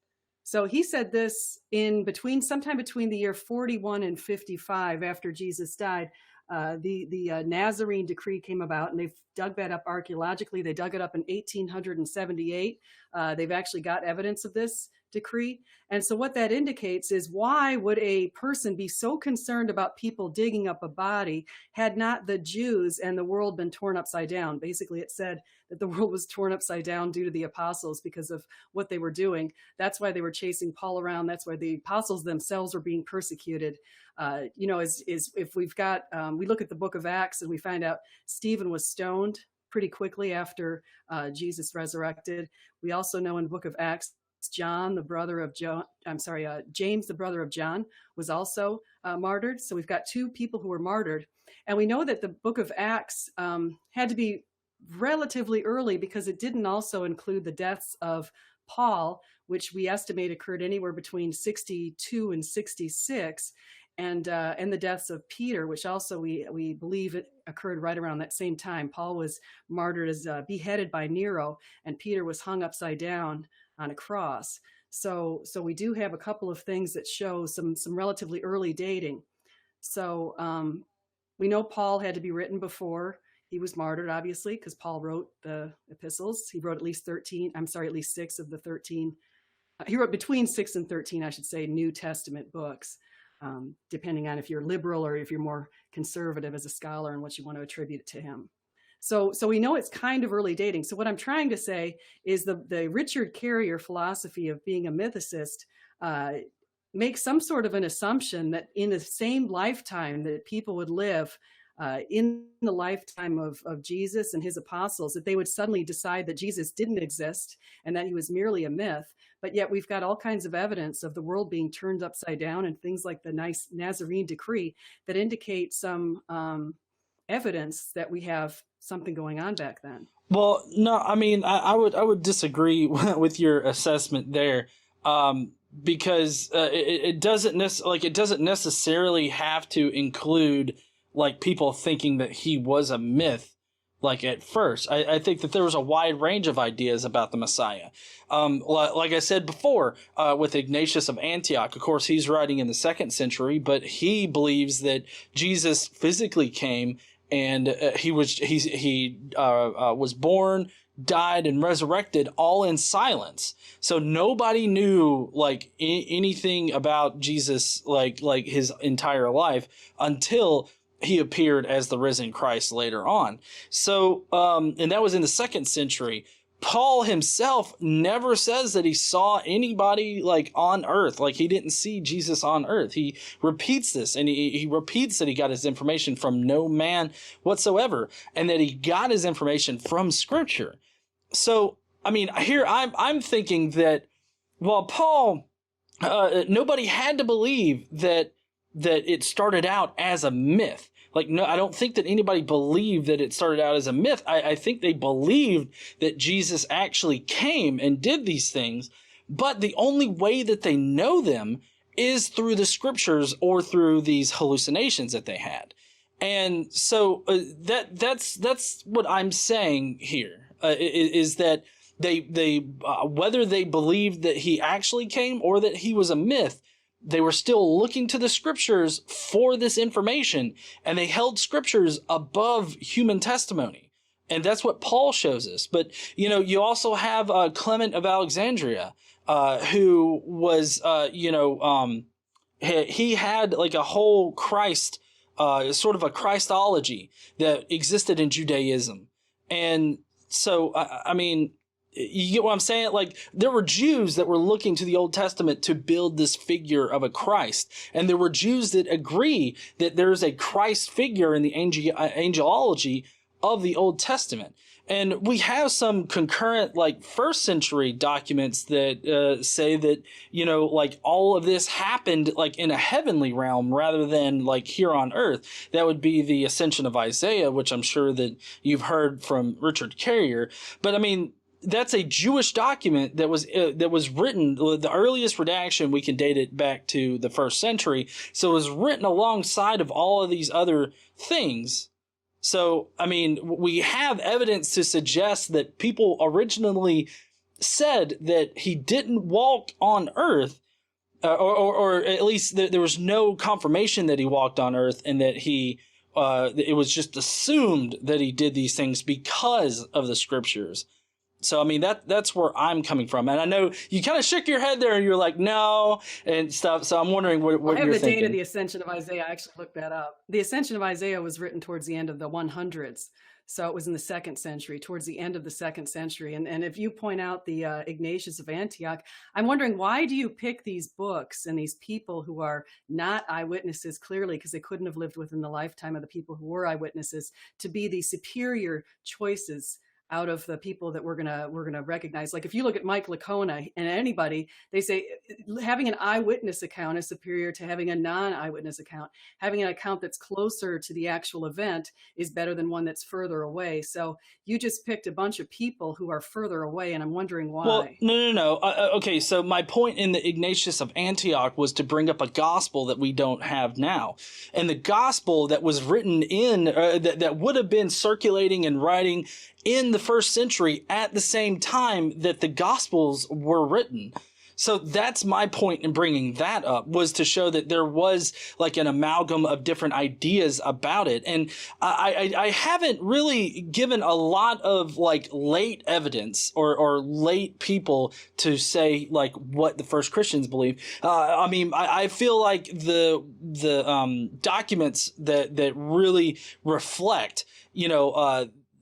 So he said this sometime between the year 41 and 55 after Jesus died. The Nazarene decree came about, and they've dug that up archaeologically. They dug it up in 1878. They've actually got evidence of this decree. And so what that indicates is, why would a person be so concerned about people digging up a body had not the Jews and the world been torn upside down? Basically, it said that the world was torn upside down due to the apostles because of what they were doing. That's why they were chasing Paul around. That's why the apostles themselves were being persecuted. If we've got, we look at the book of Acts and we find out Stephen was stoned pretty quickly after Jesus resurrected. We also know in the book of Acts, James, the brother of John, was also martyred. So we've got two people who were martyred. And we know that the book of Acts had to be relatively early because it didn't also include the deaths of Paul, which we estimate occurred anywhere between 62 and 66. And the deaths of Peter, which also we believe it occurred right around that same time. Paul was martyred as beheaded by Nero, and Peter was hung upside down on a cross. So we do have a couple of things that show some relatively early dating. So we know Paul had to be written before he was martyred, obviously, because Paul wrote the epistles. He wrote at least 6 of the 13. He wrote between 6 and 13, I should say, New Testament books. Depending on if you're liberal or if you're more conservative as a scholar and what you want to attribute it to him. So we know it's kind of early dating. So what I'm trying to say is the Richard Carrier philosophy of being a mythicist makes some sort of an assumption that in the same lifetime that people would live in the lifetime of Jesus and his apostles, that they would suddenly decide that Jesus didn't exist and that he was merely a myth. But yet we've got all kinds of evidence of the world being turned upside down and things like the Nazarene decree that indicate some evidence that we have something going on back then. Well, no, I mean, I would disagree with your assessment there, because it doesn't necessarily have to include like people thinking that he was a myth. Like at first, I think that there was a wide range of ideas about the Messiah. Like I said before, with Ignatius of Antioch, of course, he's writing in the 2nd century, but he believes that Jesus physically came and he was born, died, and resurrected all in silence. So nobody knew like anything about Jesus, like his entire life, until he appeared as the risen Christ later on. So, and that was in the 2nd century. Paul himself never says that he saw anybody like on earth. Like he didn't see Jesus on earth. He repeats this, and he repeats that he got his information from no man whatsoever, and that he got his information from Scripture. So, I mean, here I'm thinking that while Paul, nobody had to believe that it started out as a myth. Like, no, I don't think that anybody believed that it started out as a myth. I think they believed that Jesus actually came and did these things, but the only way that they know them is through the Scriptures or through these hallucinations that they had. And so that's what I'm saying here, is that they whether they believed that he actually came or that he was a myth, they were still looking to the Scriptures for this information, and they held Scriptures above human testimony. And that's what Paul shows us. But, you know, you also have Clement of Alexandria, who was, he had like a whole Christ, sort of a Christology that existed in Judaism. And so, I mean, you get what I'm saying? Like, there were Jews that were looking to the Old Testament to build this figure of a Christ. And there were Jews that agree that there's a Christ figure in the angelology of the Old Testament. And we have some concurrent, like, 1st century documents that say that, you know, like, all of this happened, like, in a heavenly realm rather than, like, here on earth. That would be the ascension of Isaiah, which I'm sure that you've heard from Richard Carrier. But, I mean, that's a Jewish document that was written. The earliest redaction, we can date it back to the 1st century. So it was written alongside of all of these other things. So, I mean, we have evidence to suggest that people originally said that he didn't walk on earth, or at least there was no confirmation that he walked on earth, and that he it was just assumed that he did these things because of the scriptures. So, I mean, that's where I'm coming from. And I know you kind of shook your head there and you're like, no, and stuff. So I'm wondering what you're thinking. I have the date of the Ascension of Isaiah. I actually looked that up. The Ascension of Isaiah was written towards the end of the 100s. So it was in the 2nd century, towards the end of the 2nd century. And if you point out the Ignatius of Antioch, I'm wondering, why do you pick these books and these people who are not eyewitnesses, clearly, because they couldn't have lived within the lifetime of the people who were eyewitnesses, to be the superior choices out of the people that we're gonna recognize? Like if you look at Mike Licona and anybody, they say having an eyewitness account is superior to having a non-eyewitness account. Having an account that's closer to the actual event is better than one that's further away. So you just picked a bunch of people who are further away, and I'm wondering why. Well, no. Okay, so my point in the Ignatius of Antioch was to bring up a gospel that we don't have now. And the gospel that was written in, that would have been circulating and writing in the 1st century at the same time that the Gospels were written. So that's my point in bringing that up, was to show that there was like an amalgam of different ideas about it. And I haven't really given a lot of like late evidence or late people to say like what the first Christians believe. I mean, I feel like the documents that really reflect,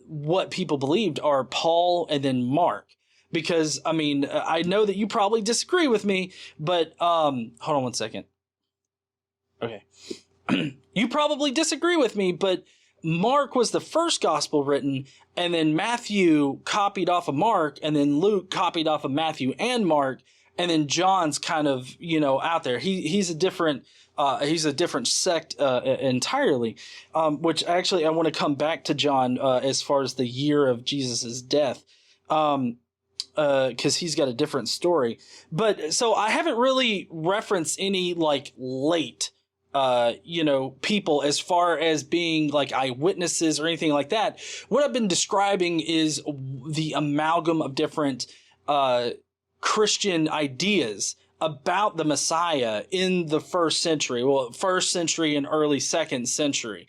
what people believed are Paul and then Mark. Because, I mean, I know that you probably disagree with me, but, hold on one second. Okay. You probably disagree with me, but Mark was the first gospel written, and then Matthew copied off of Mark, and then Luke copied off of Matthew and Mark, and then John's kind of, out there. He's a different sect entirely, which actually I want to come back to John as far as the year of Jesus's death, because he's got a different story. But so I haven't really referenced any like late people as far as being like eyewitnesses or anything like that. What I've been describing is the amalgam of different Christian ideas about the Messiah in the 1st century, 1st century and early 2nd century,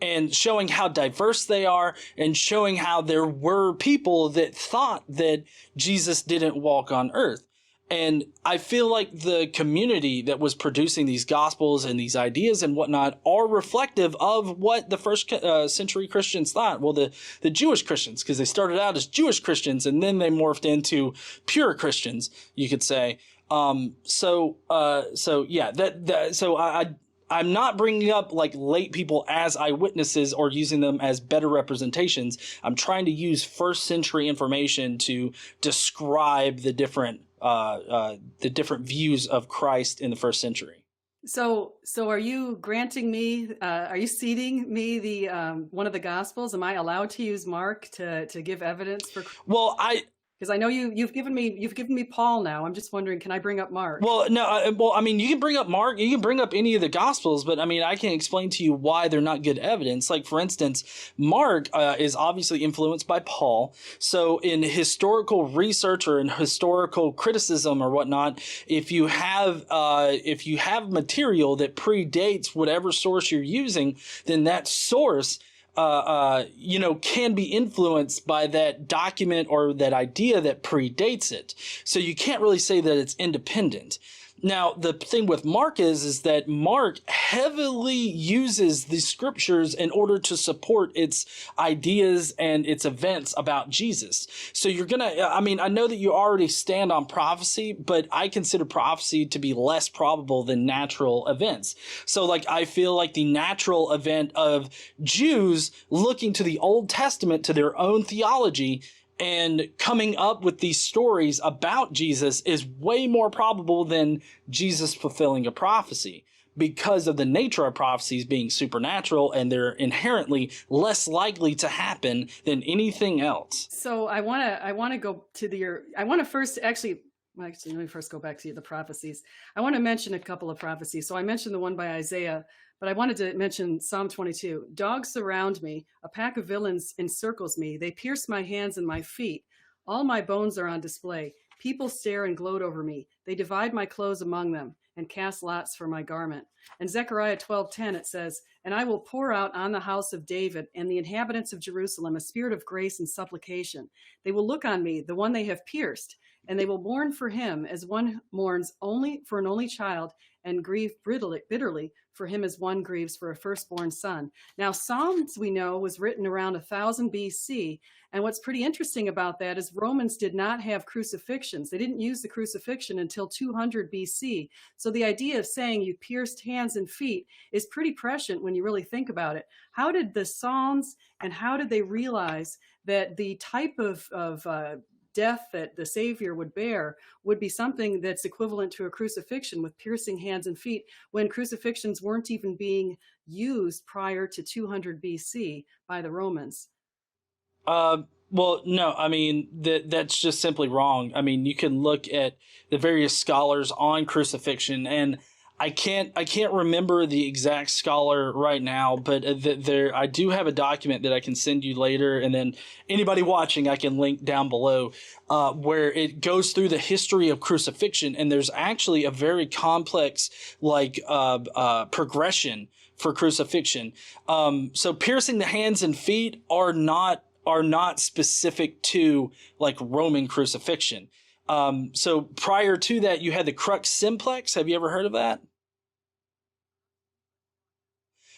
and showing how diverse they are, and showing how there were people that thought that Jesus didn't walk on earth. And I feel like the community that was producing these gospels and these ideas and whatnot are reflective of what the 1st century Christians thought. Well, the Jewish Christians, because they started out as Jewish Christians and then they morphed into pure Christians, you could say. So I'm not bringing up like late people as eyewitnesses or using them as better representations. I'm trying to use 1st century information to describe the different views of Christ in the 1st century. So are you granting me, are you ceding me the one of the Gospels? Am I allowed to use Mark to give evidence for? Well, because I know you've given me Paul now. I'm just wondering, can I bring up Mark? Well, no. I mean, you can bring up Mark. You can bring up any of the Gospels, but I mean, I can explain to you why they're not good evidence. Like, for instance, Mark is obviously influenced by Paul. So, in historical research or in historical criticism or whatnot, if you have material that predates whatever source you're using, then that source can be influenced by that document or that idea that predates it. So you can't really say that it's independent. Now, the thing with Mark is that Mark heavily uses the scriptures in order to support its ideas and its events about Jesus. So I know that you already stand on prophecy, but I consider prophecy to be less probable than natural events. So like, I feel like the natural event of Jews looking to the Old Testament, to their own theology, and coming up with these stories about Jesus is way more probable than Jesus fulfilling a prophecy, because of the nature of prophecies being supernatural, and they're inherently less likely to happen than anything else. So I want to go to I want to first actually, let me first go back to the prophecies. I want to mention a couple of prophecies. So I mentioned the one by Isaiah, but I wanted to mention Psalm 22. Dogs surround me. A pack of villains encircles me. They pierce my hands and my feet. All my bones are on display. People stare and gloat over me. They divide my clothes among them. and cast lots for my garment. In Zechariah 12:10, it says, and I will pour out on the house of David and the inhabitants of Jerusalem a spirit of grace and supplication. They will look on me, the one they have pierced, and they will mourn for him as one mourns only for an only child, and grieve bitterly for him as one grieves for a firstborn son. Now, Psalms, we know, was written around 1000 BC. And what's pretty interesting about that is Romans did not have crucifixions. They didn't use the crucifixion until 200 BC. So the idea of saying you pierced hands and feet is pretty prescient when you really think about it. How did the Psalms and how did they realize that the type of death that the Savior would bear would be something that's equivalent to a crucifixion with piercing hands and feet, when crucifixions weren't even being used prior to 200 BC by the Romans? Well, no, I mean, that's just simply wrong. I mean, you can look at the various scholars on crucifixion, and I can't remember the exact scholar right now, but I do have a document that I can send you later, and then anybody watching, I can link down below, where it goes through the history of crucifixion, and there's actually a very complex progression for crucifixion. So piercing the hands and feet are not specific to like Roman crucifixion. So prior to that, you had the crux simplex. Have you ever heard of that?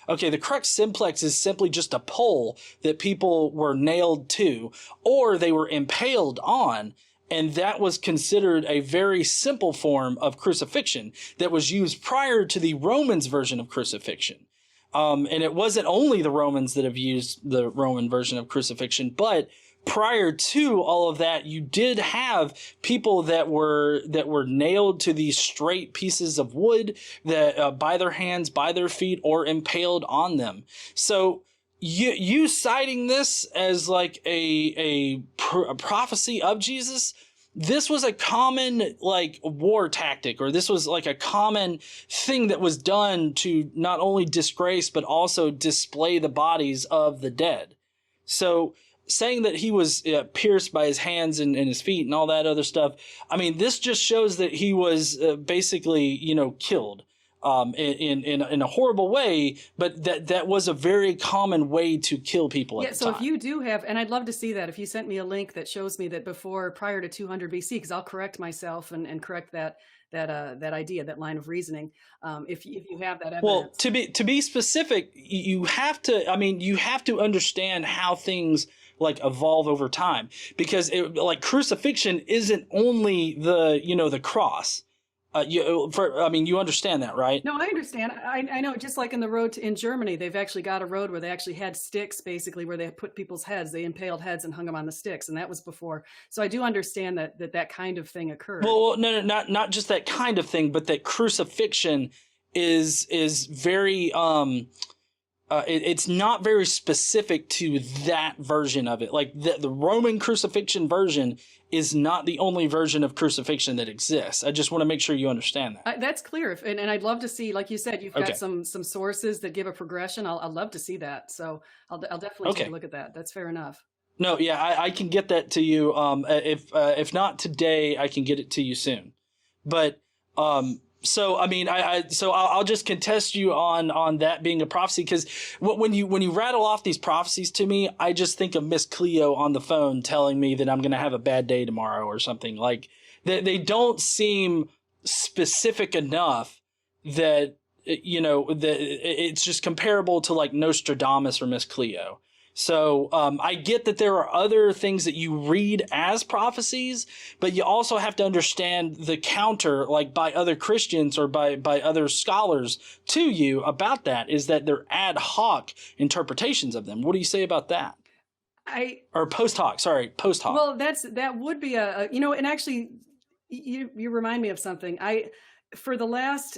Okay, the crux simplex is simply just a pole that people were nailed to, or they were impaled on, and that was considered a very simple form of crucifixion that was used prior to the Romans' version of crucifixion. And it wasn't only the Romans that have used the Roman version of crucifixion, but prior to all of that, you did have people that were nailed to these straight pieces of wood that by their hands, by their feet, or impaled on them. So you citing this as like a prophecy of Jesus, this was a common like war tactic, or this was like a common thing that was done to not only disgrace but also display the bodies of the dead. So saying that he was pierced by his hands and his feet and all that other stuff, I mean, this just shows that he was basically, killed in a horrible way, but that was a very common way to kill people at the so time. If you do have, and I'd love to see that, if you sent me a link that shows me that prior to 200 BC, because I'll correct myself and correct that idea, that line of reasoning. If you have that evidence. Well, to be specific, you have to understand how things like evolve over time, because crucifixion isn't only the cross. You understand that, right? No, I understand. I know, just like in the road in Germany, they've actually got a road where they actually had sticks, basically, where they put people's heads, they impaled heads and hung them on the sticks. And that was before. So I do understand that kind of thing occurred. Well, no, not just that kind of thing, but that crucifixion is very, it's not very specific to that version of it. Like the Roman crucifixion version is not the only version of crucifixion that exists. I just want to make sure you understand that. That's clear. And I'd love to see, like you said, you've got some sources that give a progression. I'd love to see that. So I'll definitely take a look at that. That's fair enough. No, yeah, I can get that to you. If not today, I can get it to you soon. But so I mean, I'll just contest you on that being a prophecy, because when you rattle off these prophecies to me, I just think of Miss Cleo on the phone telling me that I'm going to have a bad day tomorrow or something. Like they don't seem specific enough that that it's just comparable to like Nostradamus or Miss Cleo. So I get that there are other things that you read as prophecies, but you also have to understand the counter, like by other Christians or by other scholars to you about that, is that they're ad hoc interpretations of them. What do you say about that? Or post hoc. Well, that would be and actually you remind me of something. For the last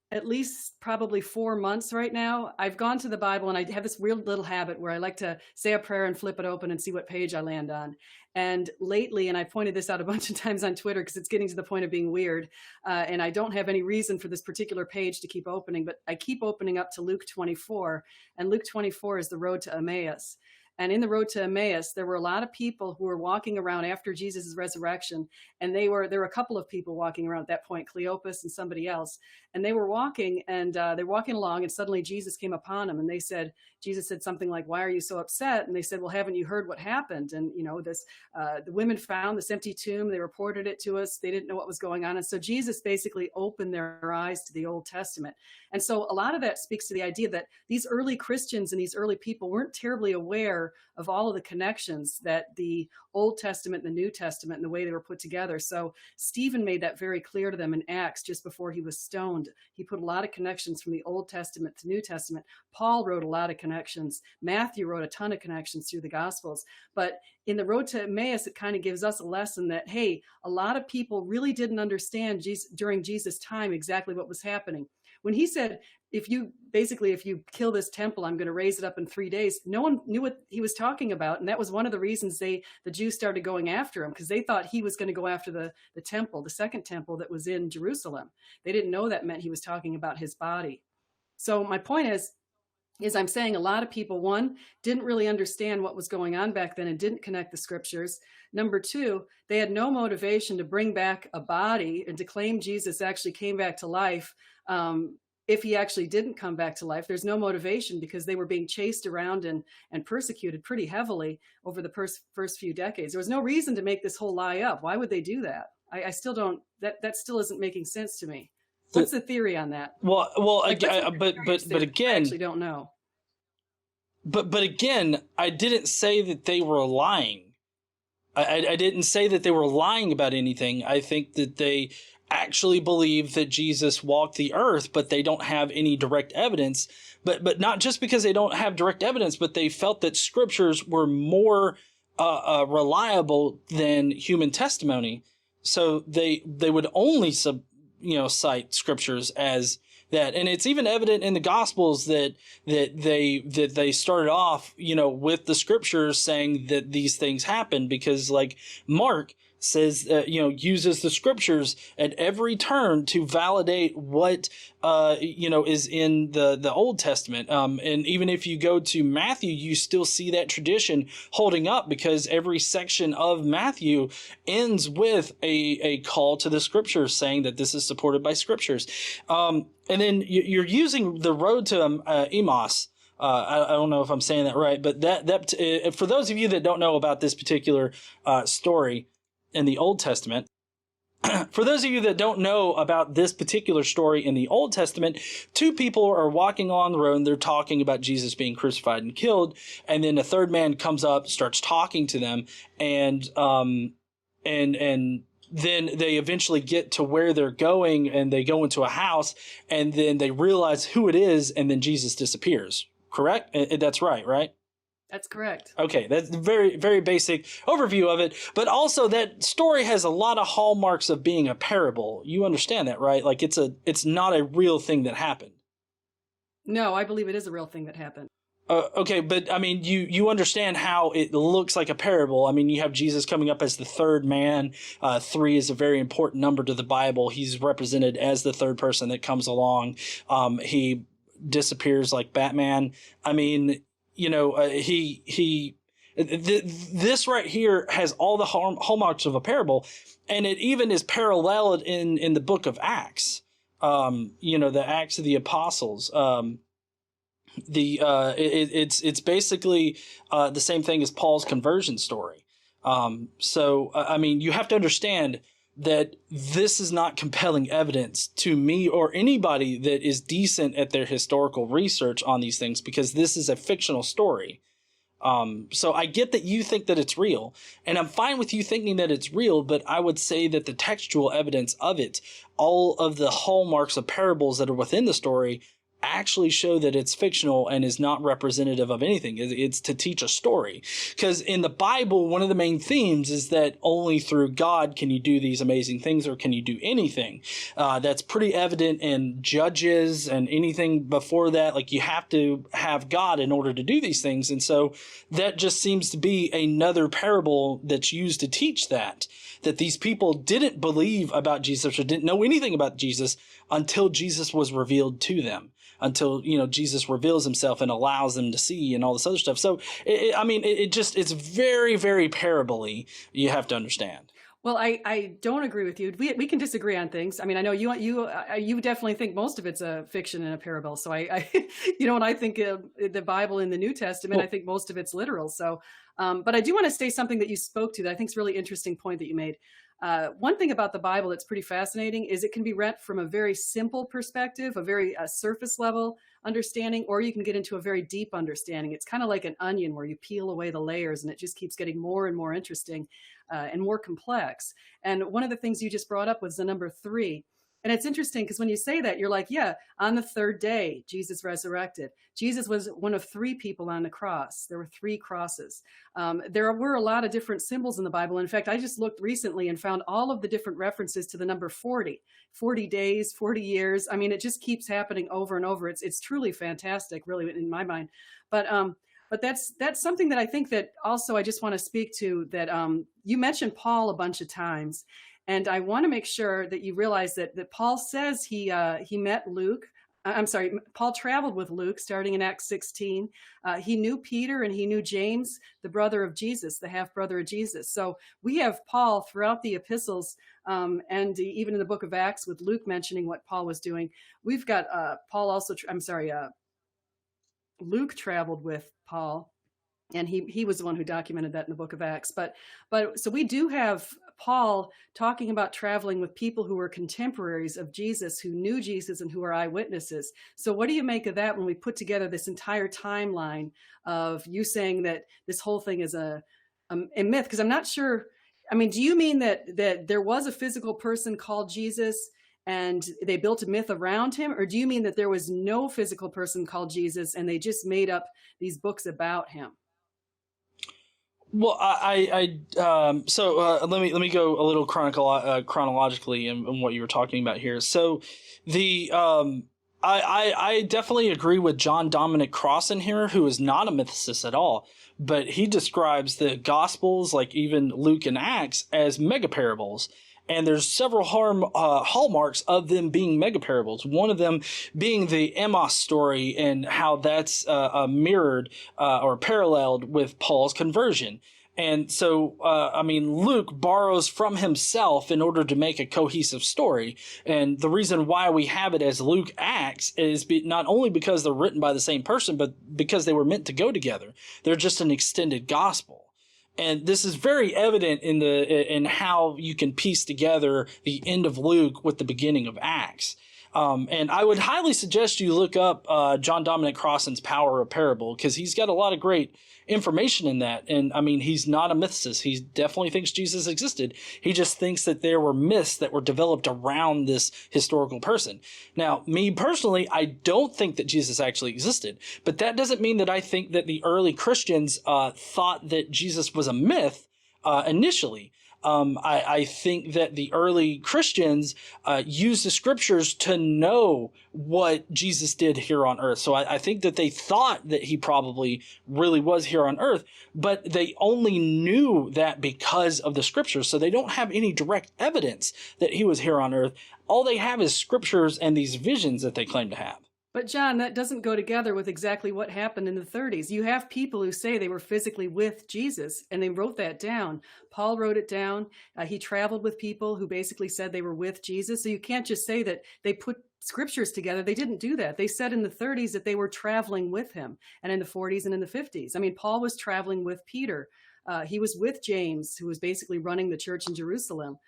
at least probably 4 months right now, I've gone to the Bible, and I have this weird little habit where I like to say a prayer and flip it open and see what page I land on. And lately, and I pointed this out a bunch of times on Twitter because it's getting to the point of being weird, and I don't have any reason for this particular page to keep opening, but I keep opening up to Luke 24, and Luke 24 is the road to Emmaus. And in the road to Emmaus, there were a lot of people who were walking around after Jesus' resurrection. And there were a couple of people walking around at that point, Cleopas and somebody else. And they were walking, and they're walking along, and suddenly Jesus came upon them. And Jesus said something like, "Why are you so upset?" And they said, "Well, haven't you heard what happened?" And, the women found this empty tomb. They reported it to us. They didn't know what was going on. And so Jesus basically opened their eyes to the Old Testament. And so a lot of that speaks to the idea that these early Christians and these early people weren't terribly aware of all of the connections that the Old Testament and the New Testament and the way they were put together. So Stephen made that very clear to them in Acts just before he was stoned. He put a lot of connections from the Old Testament to New Testament. Paul wrote a lot of connections. Matthew wrote a ton of connections through the Gospels. But in the road to Emmaus, it kind of gives us a lesson that, hey, a lot of people really didn't understand during Jesus' time exactly what was happening. When he said, if you kill this temple, I'm going to raise it up in 3 days, no one knew what he was talking about. And that was one of the reasons the Jews started going after him, because they thought he was going to go after the temple, the second temple that was in Jerusalem. They didn't know that meant he was talking about his body. So my point is I'm saying a lot of people, one, didn't really understand what was going on back then and didn't connect the scriptures. Number two, they had no motivation to bring back a body and to claim Jesus actually came back to life. If he actually didn't come back to life, there's no motivation, because they were being chased around and persecuted pretty heavily over the first few decades. There was no reason to make this whole lie up. Why would they do that? I still don't, that still isn't making sense to me. What's the theory on that? Well, but again, I actually don't know. But again, I didn't say that they were lying. I didn't say that they were lying about anything. I think that they actually believe that Jesus walked the earth, but they don't have any direct evidence. But not just because they don't have direct evidence, but they felt that scriptures were more reliable than human testimony. So they would only cite scriptures as that. And it's even evident in the Gospels that they started off, with the scriptures saying that these things happened, because like Mark says, uses the scriptures at every turn to validate what, is in the Old Testament. And even if you go to Matthew, you still see that tradition holding up, because every section of Matthew ends with a call to the scriptures saying that this is supported by scriptures. And then you're using the road to Emmaus. I don't know if I'm saying that right, but that for those of you that don't know about this particular story in the Old Testament, for those of you that don't know about this particular story in the Old Testament, two people are walking along the road and they're talking about Jesus being crucified and killed. And then a third man comes up, starts talking to them, and then they eventually get to where they're going, and they go into a house, and then they realize who it is, and then Jesus disappears. Correct? That's right? That's correct. Okay, that's a very, very basic overview of it. But also that story has a lot of hallmarks of being a parable. You understand that, right? Like it's not a real thing that happened. No, I believe it is a real thing that happened. Okay, but I mean, you understand how it looks like a parable. I mean, you have Jesus coming up as the third man. 3 is a very important number to the Bible. He's represented as the third person that comes along. He disappears like Batman. I mean, this right here has all the hallmarks of a parable, and it even is paralleled in the book of Acts. The Acts of the Apostles. It's basically the same thing as Paul's conversion story. So I mean, you have to understand that this is not compelling evidence to me or anybody that is decent at their historical research on these things, because this is a fictional story. So I get that you think that it's real, and I'm fine with you thinking that it's real, but I would say that the textual evidence of it, all of the hallmarks of parables that are within the story, actually show that it's fictional and is not representative of anything. It's to teach a story. Because in the Bible, one of the main themes is that only through God can you do these amazing things, or can you do anything. That's pretty evident in Judges and anything before that. Like, you have to have God in order to do these things. And so that just seems to be another parable that's used to teach that. that these people didn't believe about Jesus or didn't know anything about Jesus until Jesus was revealed to them, until, Jesus reveals himself and allows them to see and all this other stuff. So, it's very, very parable-y, you have to understand. Well, I don't agree with you. We can disagree on things. I mean, I know you definitely think most of it's a fiction and a parable. So I when I think of the Bible in the New Testament, I think most of it's literal. So, but I do want to say something that you spoke to that I think is a really interesting point that you made. One thing about the Bible that's pretty fascinating is it can be read from a very simple perspective, a very surface level understanding, or you can get into a very deep understanding. It's kind of like an onion where you peel away the layers and it just keeps getting more and more interesting and more complex. And one of the things you just brought up was the number 3. And it's interesting because when you say that, you're like, yeah, on the 3rd day, Jesus resurrected. Jesus was one of 3 people on the cross. There were 3 crosses. There were a lot of different symbols in the Bible. In fact, I just looked recently and found all of the different references to the number 40 days, 40 years. I mean, it just keeps happening over and over. It's truly fantastic, really, in my mind. But that's something that I think that also I just want to speak to, that you mentioned Paul a bunch of times. And I want to make sure that you realize that Paul says he met Luke. I'm sorry, Paul traveled with Luke starting in Acts 16. He knew Peter and he knew James, the brother of Jesus, the half-brother of Jesus. So we have Paul throughout the epistles and even in the book of Acts with Luke mentioning what Paul was doing. We've got Paul also, Luke traveled with Paul. And he was the one who documented that in the book of Acts. But so we do have Paul talking about traveling with people who were contemporaries of Jesus, who knew Jesus and who are eyewitnesses. So what do you make of that when we put together this entire timeline of you saying that this whole thing is a myth? Because I'm not sure. I mean, do you mean that there was a physical person called Jesus and they built a myth around him? Or do you mean that there was no physical person called Jesus and they just made up these books about him? Well, let me go a little chronologically in what you were talking about here. So I definitely agree with John Dominic Crossan here, who is not a mythicist at all, but he describes the Gospels, like even Luke and Acts, as mega parables. And there's several hallmarks of them being mega parables. One of them being the Emmaus story and how that's mirrored or paralleled with Paul's conversion. And so, Luke borrows from himself in order to make a cohesive story. And the reason why we have it as Luke Acts is not only because they're written by the same person, but because they were meant to go together. They're just an extended gospel. And this is very evident in how you can piece together the end of Luke with the beginning of Acts. And I would highly suggest you look up John Dominic Crossan's Power of Parable, because he's got a lot of great information in that. And I mean, he's not a mythicist. He definitely thinks Jesus existed. He just thinks that there were myths that were developed around this historical person. Now, me personally, I don't think that Jesus actually existed, but that doesn't mean that I think that the early Christians thought that Jesus was a myth initially. I think that the early Christians used the scriptures to know what Jesus did here on earth. So I think that they thought that he probably really was here on earth, but they only knew that because of the scriptures. So they don't have any direct evidence that he was here on earth. All they have is scriptures and these visions that they claim to have. But John, that doesn't go together with exactly what happened in the 30s. You have people who say they were physically with Jesus, and they wrote that down. Paul wrote it down. He traveled with people who basically said they were with Jesus. So you can't just say that they put scriptures together. They didn't do that. They said in the 30s that they were traveling with him, and in the 40s and in the 50s. I mean, Paul was traveling with Peter. He was with James, who was basically running the church in Jerusalem.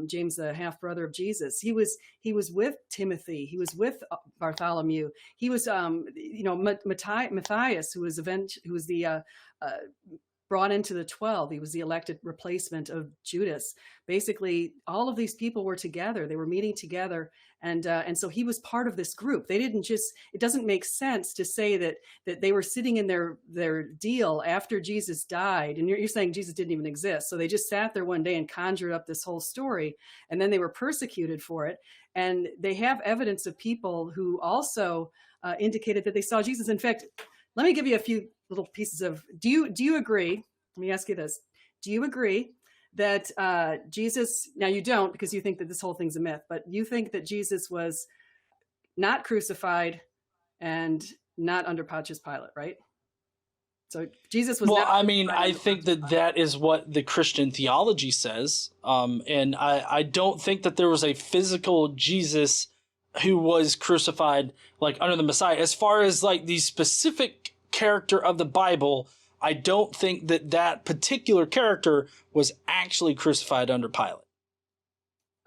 James, the half-brother of Jesus. He was with Timothy. He was with Bartholomew. He was, Matthias, who was the brought into the 12. He was the elected replacement of Judas. Basically, all of these people were together. They were meeting together. And so he was part of this group. They didn't just, it doesn't make sense to say that they were sitting in their deal after Jesus died. And you're saying Jesus didn't even exist. So they just sat there one day and conjured up this whole story. And then they were persecuted for it. And they have evidence of people who also indicated that they saw Jesus. In fact, let me give you a few little pieces of, do you agree? Let me ask you this. Do you agree that Jesus, now you don't because you think that this whole thing's a myth, but you think that Jesus was not crucified and not under Pontius Pilate, right? So Jesus was Well, not. I mean, I think that that is what the Christian theology says. And I don't think that there was a physical Jesus who was crucified like under the Messiah. As far as like the specific character of the Bible, I don't think that that particular character was actually crucified under Pilate.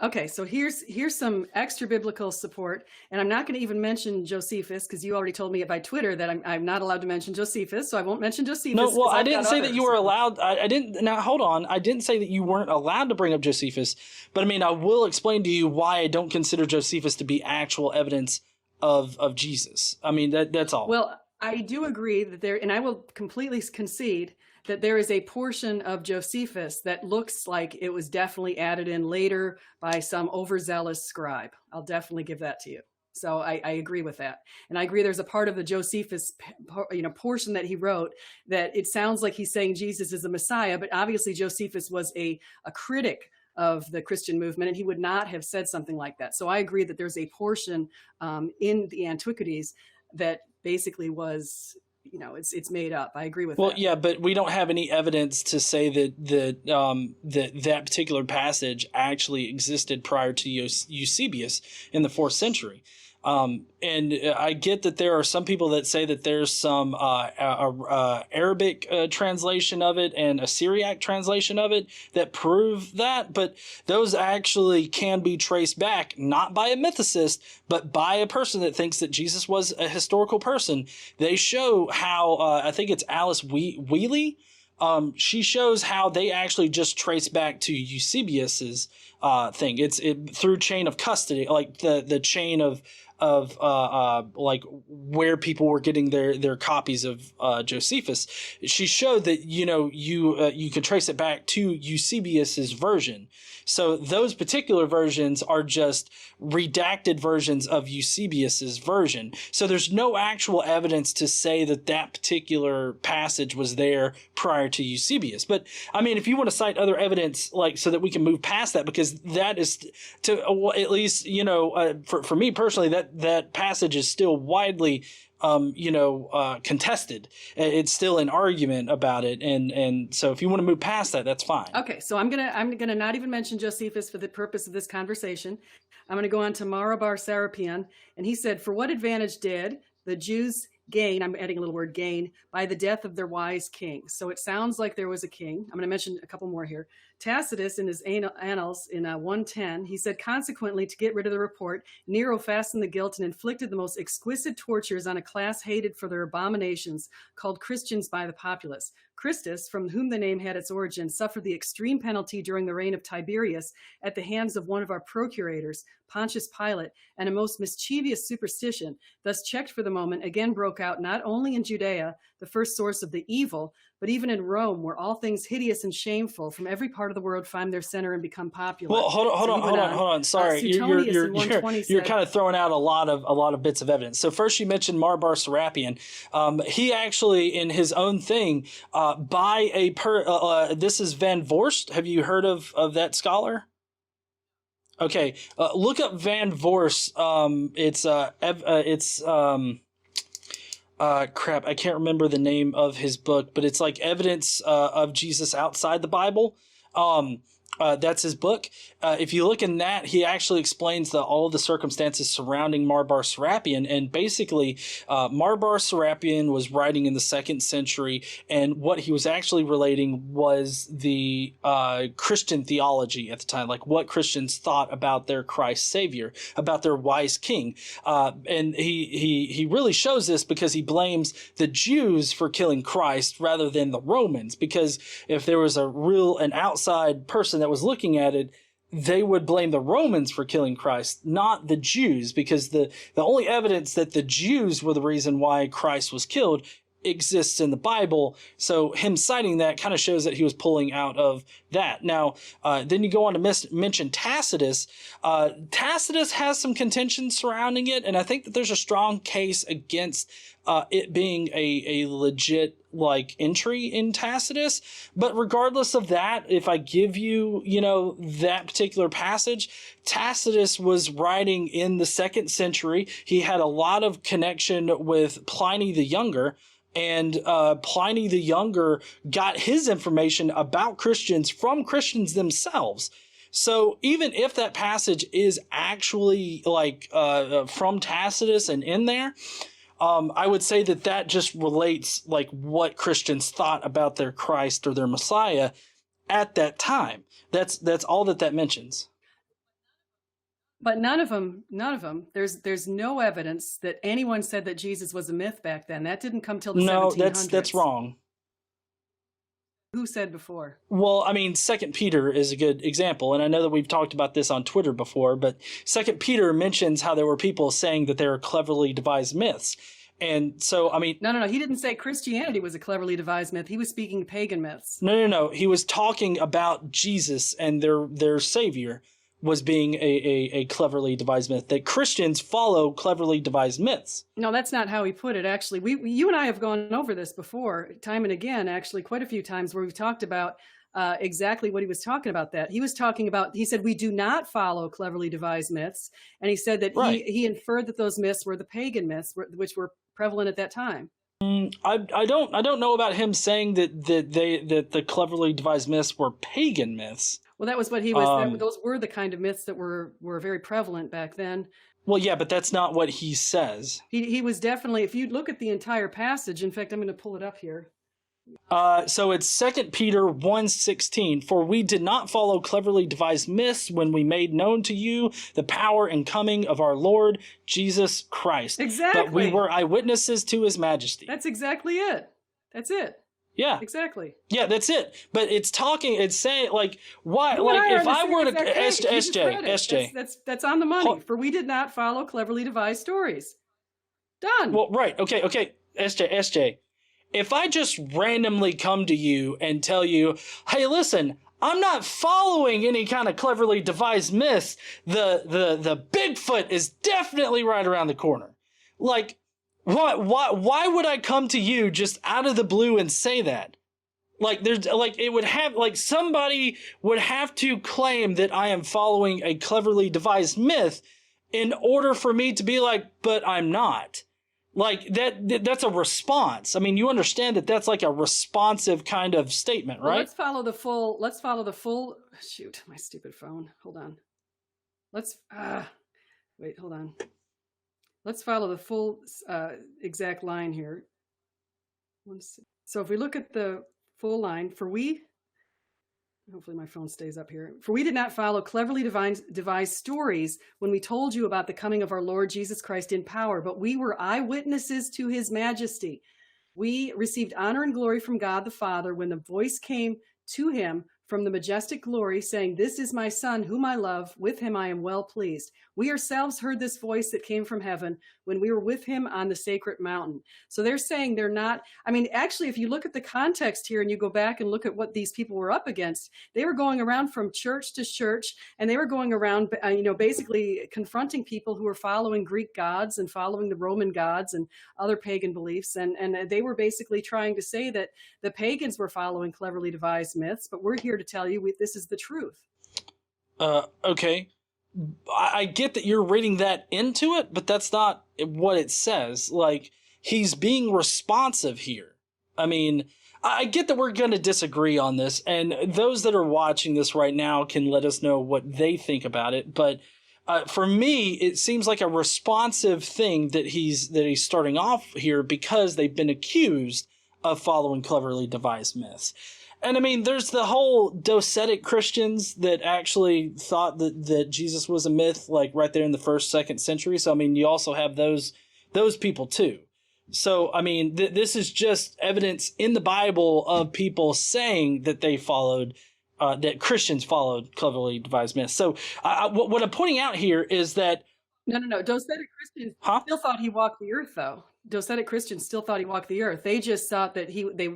Okay, so here's some extra biblical support, and I'm not going to even mention Josephus because you already told me by Twitter that I'm not allowed to mention Josephus, so I won't mention Josephus. No, well, I didn't say that you were allowed. I didn't. Now, hold on. I didn't say that you weren't allowed to bring up Josephus, but I mean, I will explain to you why I don't consider Josephus to be actual evidence of Jesus. I mean, that's all. Well, I do agree that there, and I will completely concede that there is a portion of Josephus that looks like it was definitely added in later by some overzealous scribe. I'll definitely give that to you. So I agree with that. And I agree there's a part of the Josephus portion that he wrote that it sounds like he's saying Jesus is the Messiah, but obviously Josephus was a critic of the Christian movement, and he would not have said something like that. So I agree that there's a portion in the Antiquities that basically was, it's made up. I agree with that. Well, yeah, but we don't have any evidence to say that particular passage actually existed prior to Eusebius in the 4th century. And I get that there are some people that say that there's some Arabic translation of it and a Syriac translation of it that prove that, but those actually can be traced back not by a mythicist, but by a person that thinks that Jesus was a historical person. They show how I think it's Alice Wheatley. She shows how they actually just trace back to Eusebius's thing. It's through chain of custody, like the chain of like where people were getting their copies of Josephus. She showed that you could trace it back to Eusebius's version. So those particular versions are just redacted versions of Eusebius's version. So there's no actual evidence to say that that particular passage was there prior to Eusebius. But I mean, if you want to cite other evidence, like so that we can move past that, because that is to at least for me personally, that passage is still widely contested. It's still an argument about it, and so if you want to move past that, that's fine. Okay, so I'm gonna not even mention Josephus for the purpose of this conversation. I'm gonna go on to Mara bar Serapion, and he said, "For what advantage did the Jews gain," I'm adding a little word, gain, "by the death of their wise king?" So it sounds like there was a king. I'm going to mention a couple more here. Tacitus, in his Annals in 110, he said, "Consequently, to get rid of the report, Nero fastened the guilt and inflicted the most exquisite tortures on a class hated for their abominations, called Christians by the populace. Christus, from whom the name had its origin, suffered the extreme penalty during the reign of Tiberius at the hands of one of our procurators, Pontius Pilate, and a most mischievous superstition, thus checked for the moment, again broke out not only in Judea, the first source of the evil, but even in Rome, where all things hideous and shameful from every part of the world find their center and become popular." Well, hold on. Sorry, you're kind of throwing out a lot of bits of evidence. So first, you mentioned Mara bar Serapion. He actually, in his own thing, this is Van Voorst. Have you heard of that scholar? Okay, look up Van Voorst. Crap, I can't remember the name of his book, but it's like Evidence of Jesus Outside the Bible. That's his book. If you look in that, he actually explains all of the circumstances surrounding Mara bar Serapion. And basically, Mara bar Serapion was writing in the 2nd century, and what he was actually relating was the Christian theology at the time, like what Christians thought about their Christ Savior, about their wise king. And he really shows this because he blames the Jews for killing Christ rather than the Romans, because if there was an outside person that was looking at it, they would blame the Romans for killing Christ, not the Jews, because the only evidence that the Jews were the reason why Christ was killed exists in the Bible. So him citing that kind of shows that he was pulling out of that. Now, then you go on to mention Tacitus. Tacitus has some contention surrounding it, and I think that there's a strong case against it being a legit like entry in Tacitus. But regardless of that, if I give you, that particular passage, Tacitus was writing in the 2nd century. He had a lot of connection with Pliny the Younger. And Pliny the Younger got his information about Christians from Christians themselves. So even if that passage is actually from Tacitus and in there, I would say that just relates like what Christians thought about their Christ or their Messiah at that time. That's all that mentions. But none of them. There's no evidence that anyone said that Jesus was a myth back then. That didn't come till the 1700s. No, that's wrong. Who said before? Well, I mean, 2 Peter is a good example, and I know that we've talked about this on Twitter before, but 2 Peter mentions how there were people saying that they were cleverly devised myths. And so, I mean... No. He didn't say Christianity was a cleverly devised myth. He was speaking pagan myths. No. He was talking about Jesus and their Savior was being a cleverly devised myth, that Christians follow cleverly devised myths. No, that's not how he put it, actually. You and I have gone over this before, time and again, actually, quite a few times, where we've talked about exactly what he was talking about. That he was talking about, he said, we do not follow cleverly devised myths. And he said that right. he inferred that those myths were the pagan myths, which were prevalent at that time. I don't know about him saying that the cleverly devised myths were pagan myths. Well, that was what he was. Those were the kind of myths that were very prevalent back then. Well, yeah, but that's not what he says. He was definitely, if you look at the entire passage, in fact, I'm going to pull it up here. So it's 2 Peter 1:16. For we did not follow cleverly devised myths when we made known to you the power and coming of our Lord Jesus Christ. Exactly. But we were eyewitnesses to his majesty. That's exactly it. That's it. Yeah. Exactly. Yeah, that's it. But it's saying, like, why? Like, if I were to SJ, that's on the money. For we did not follow cleverly devised stories. Done. Well, right. Okay. SJ. If I just randomly come to you and tell you, hey, listen, I'm not following any kind of cleverly devised myths. The Bigfoot is definitely right around the corner. Like, why would I come to you just out of the blue and say that? Like, somebody would have to claim that I am following a cleverly devised myth in order for me to be like, but I'm not. Like, that's a response. I mean, you understand that that's like a responsive kind of statement, right? Well, let's follow the full, shoot, my stupid phone. Hold on. Hold on. Let's follow the full exact line here. So if we look at the full line, hopefully my phone stays up here. For we did not follow cleverly devised stories when we told you about the coming of our Lord Jesus Christ in power, but we were eyewitnesses to his majesty. We received honor and glory from God the Father when the voice came to him from the majestic glory, saying, "This is my Son, whom I love. With him I am well pleased." We ourselves heard this voice that came from heaven when we were with him on the sacred mountain. So they're saying they're not, I mean, actually, if you look at the context here and you go back and look at what these people were up against, they were going around from church to church, and they were going around, basically confronting people who were following Greek gods and following the Roman gods and other pagan beliefs. And they were basically trying to say that the pagans were following cleverly devised myths, but we're here to tell you this is the truth. Okay. I get that you're reading that into it, but that's not what it says. Like, he's being responsive here. I mean, I get that we're going to disagree on this, and those that are watching this right now can let us know what they think about it. But for me, it seems like a responsive thing that he's starting off here because they've been accused of following cleverly devised myths. And I mean, there's the whole docetic Christians that actually thought that Jesus was a myth, like right there in the 1st, 2nd century. So, I mean, you also have those people too. So, I mean, this is just evidence in the Bible of people saying that they followed, that Christians followed cleverly devised myths. So what I'm pointing out here is that... No. Docetic Christians still thought he walked the earth, though. Docetic Christians still thought he walked the earth. They just thought that they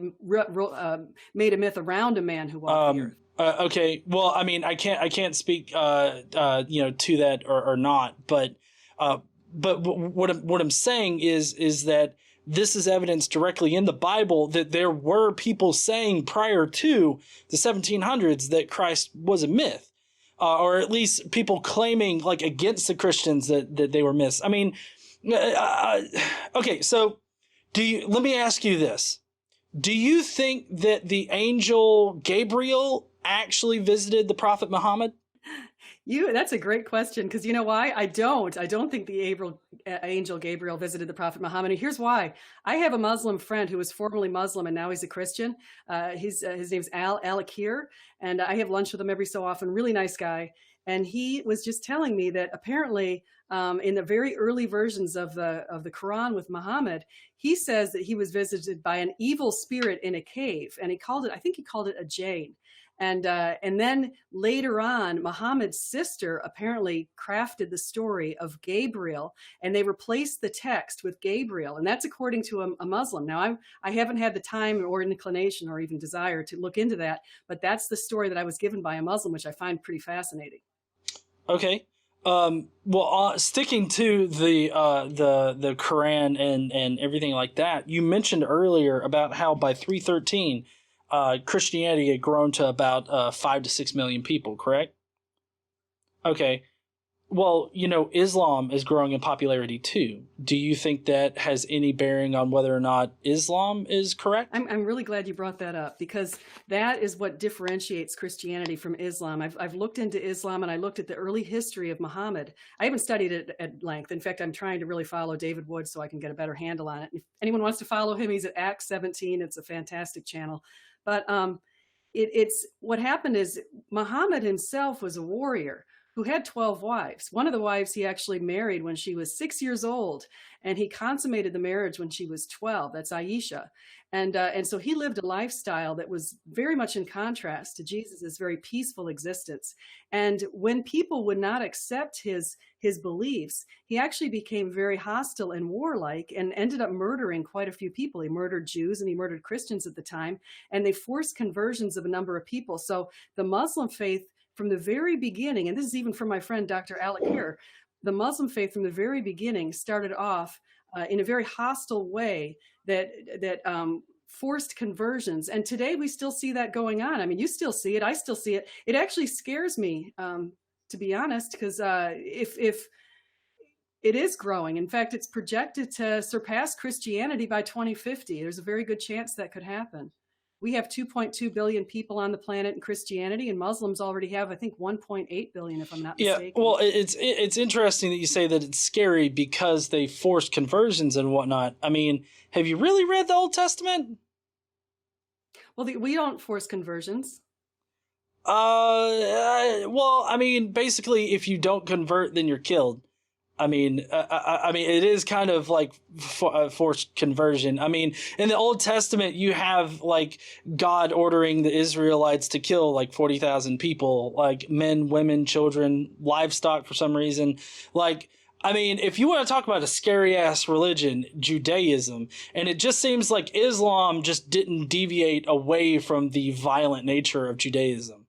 made a myth around a man who walked the earth. Okay. Well, I mean, I can't speak, to that or not. But what I'm saying is that this is evidence directly in the Bible that there were people saying prior to the 1700s that Christ was a myth, or at least people claiming like against the Christians that they were myths. I mean, okay, so let me ask you this. Do you think that the angel Gabriel actually visited the prophet Muhammad? That's a great question, because you know why? I don't think the angel Gabriel visited the prophet Muhammad. And here's why. I have a Muslim friend who was formerly Muslim and now he's a Christian. His name's Al-Akir, and I have lunch with him every so often. Really nice guy. And he was just telling me that apparently in the very early versions of the Quran with Muhammad, he says that he was visited by an evil spirit in a cave, and I think he called it a jinn. And then later on, Muhammad's sister apparently crafted the story of Gabriel, and they replaced the text with Gabriel. And that's according to a Muslim. Now, I haven't had the time or inclination or even desire to look into that, but that's the story that I was given by a Muslim, which I find pretty fascinating. Okay. Well, sticking to the Quran and everything like that, you mentioned earlier about how by 313, Christianity had grown to about 5 to 6 million people, correct? Okay. Well, Islam is growing in popularity too. Do you think that has any bearing on whether or not Islam is correct? I'm really glad you brought that up, because that is what differentiates Christianity from Islam. I've looked into Islam, and I looked at the early history of Muhammad. I haven't studied it at length. In fact, I'm trying to really follow David Wood so I can get a better handle on it. If anyone wants to follow him, he's at Acts 17. It's a fantastic channel. But it's what happened is Muhammad himself was a warrior who had 12 wives. One of the wives he actually married when she was 6 years old, and he consummated the marriage when she was 12. That's Aisha. And so he lived a lifestyle that was very much in contrast to Jesus's very peaceful existence. And when people would not accept his beliefs, he actually became very hostile and warlike and ended up murdering quite a few people. He murdered Jews and he murdered Christians at the time, and they forced conversions of a number of people. So the Muslim faith from the very beginning, and this is even from my friend Dr. Al-Akir, the Muslim faith from the very beginning started off in a very hostile way that forced conversions. And today we still see that going on. I mean, you still see it. I still see it. It actually scares me, to be honest, because if it is growing. In fact, it's projected to surpass Christianity by 2050. There's a very good chance that could happen. We have 2.2 billion people on the planet in Christianity, and Muslims already have, I think, 1.8 billion, if I'm not mistaken. Yeah, well, it's interesting that you say that it's scary because they forced conversions and whatnot. I mean, have you really read the Old Testament? Well, we don't force conversions. Well, I mean, basically, if you don't convert, then you're killed. I mean, it is kind of like forced conversion. I mean, in the Old Testament, you have like God ordering the Israelites to kill like 40,000 people, like men, women, children, livestock for some reason. Like, I mean, if you want to talk about a scary ass religion, Judaism, and it just seems like Islam just didn't deviate away from the violent nature of Judaism.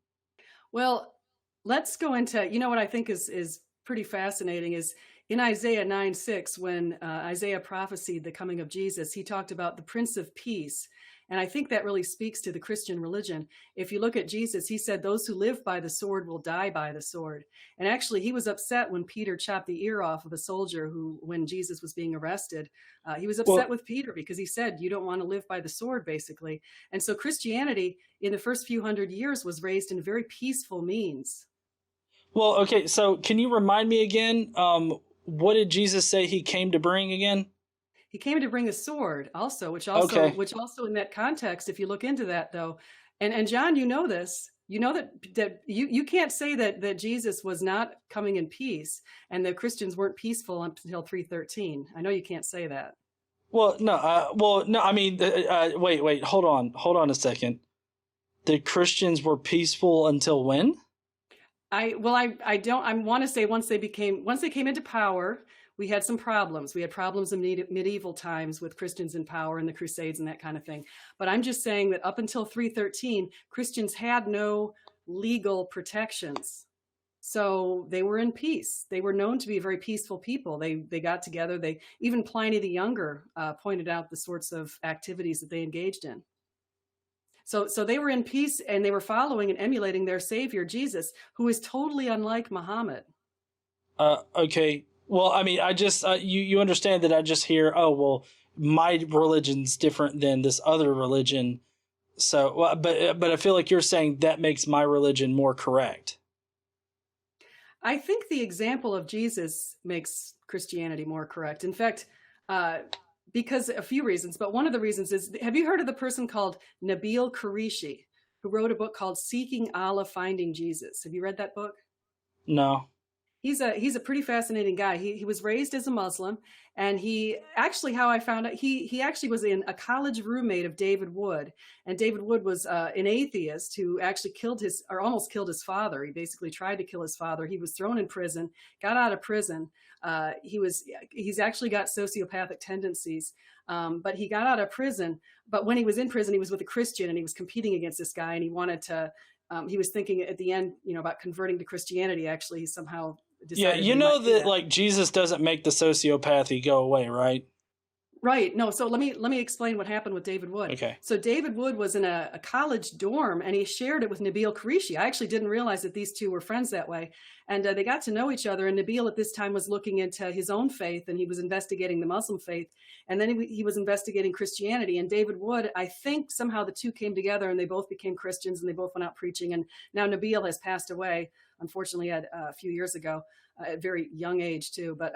Well, let's go into, what I think is pretty fascinating is in Isaiah 9:6, when Isaiah prophesied the coming of Jesus, he talked about the Prince of Peace. And I think that really speaks to the Christian religion. If you look at Jesus, he said, those who live by the sword will die by the sword. And actually, he was upset when Peter chopped the ear off of a soldier when Jesus was being arrested. He was upset with Peter because he said, you don't want to live by the sword, basically. And so Christianity, in the first few hundred years, was raised in very peaceful means. Well, okay, so can you remind me again, what did Jesus say he came to bring again? He came to bring a sword also, which also in that context, if you look into that though, and John, you know this, that you can't say that Jesus was not coming in peace and the Christians weren't peaceful until 313. I know you can't say that. Well, no, I mean, wait, hold on a second. The Christians were peaceful until when? I want to say once they came into power, we had some problems. We had problems in medieval times with Christians in power and the Crusades and that kind of thing. But I'm just saying that up until 313, Christians had no legal protections. So they were in peace. They were known to be a very peaceful people. They got together. They even Pliny the Younger pointed out the sorts of activities that they engaged in. So they were in peace, and they were following and emulating their Savior Jesus, who is totally unlike Muhammad. Okay. Well, I mean, I just you understand that I just hear, oh well, my religion's different than this other religion. So, well, but I feel like you're saying that makes my religion more correct. I think the example of Jesus makes Christianity more correct. In fact, uh, because a few reasons, but one of the reasons is, have you heard of the person called Nabil Qureshi, who wrote a book called Seeking Allah, Finding Jesus? Have you read that book? No. He's a pretty fascinating guy. He was raised as a Muslim, and he actually, how I found out, he actually was a college roommate of David Wood, and David Wood was an atheist who actually almost killed his father. He basically tried to kill his father. He was thrown in prison, got out of prison. He's actually got sociopathic tendencies, but he got out of prison. But when he was in prison, he was with a Christian, and he was competing against this guy, and he wanted to. He was thinking at the end, about converting to Christianity. Actually, he somehow decided. Yeah, you know that like Jesus doesn't make the sociopathy go away, right? Right. No. So let me explain what happened with David Wood. Okay. So David Wood was in a college dorm, and he shared it with Nabil Qureshi. I actually didn't realize that these two were friends that way, and they got to know each other. And Nabil at this time was looking into his own faith, and he was investigating the Muslim faith, and then he was investigating Christianity. And David Wood, I think somehow the two came together, and they both became Christians, and they both went out preaching. And now Nabil has passed away, unfortunately, a few years ago, at a very young age too. But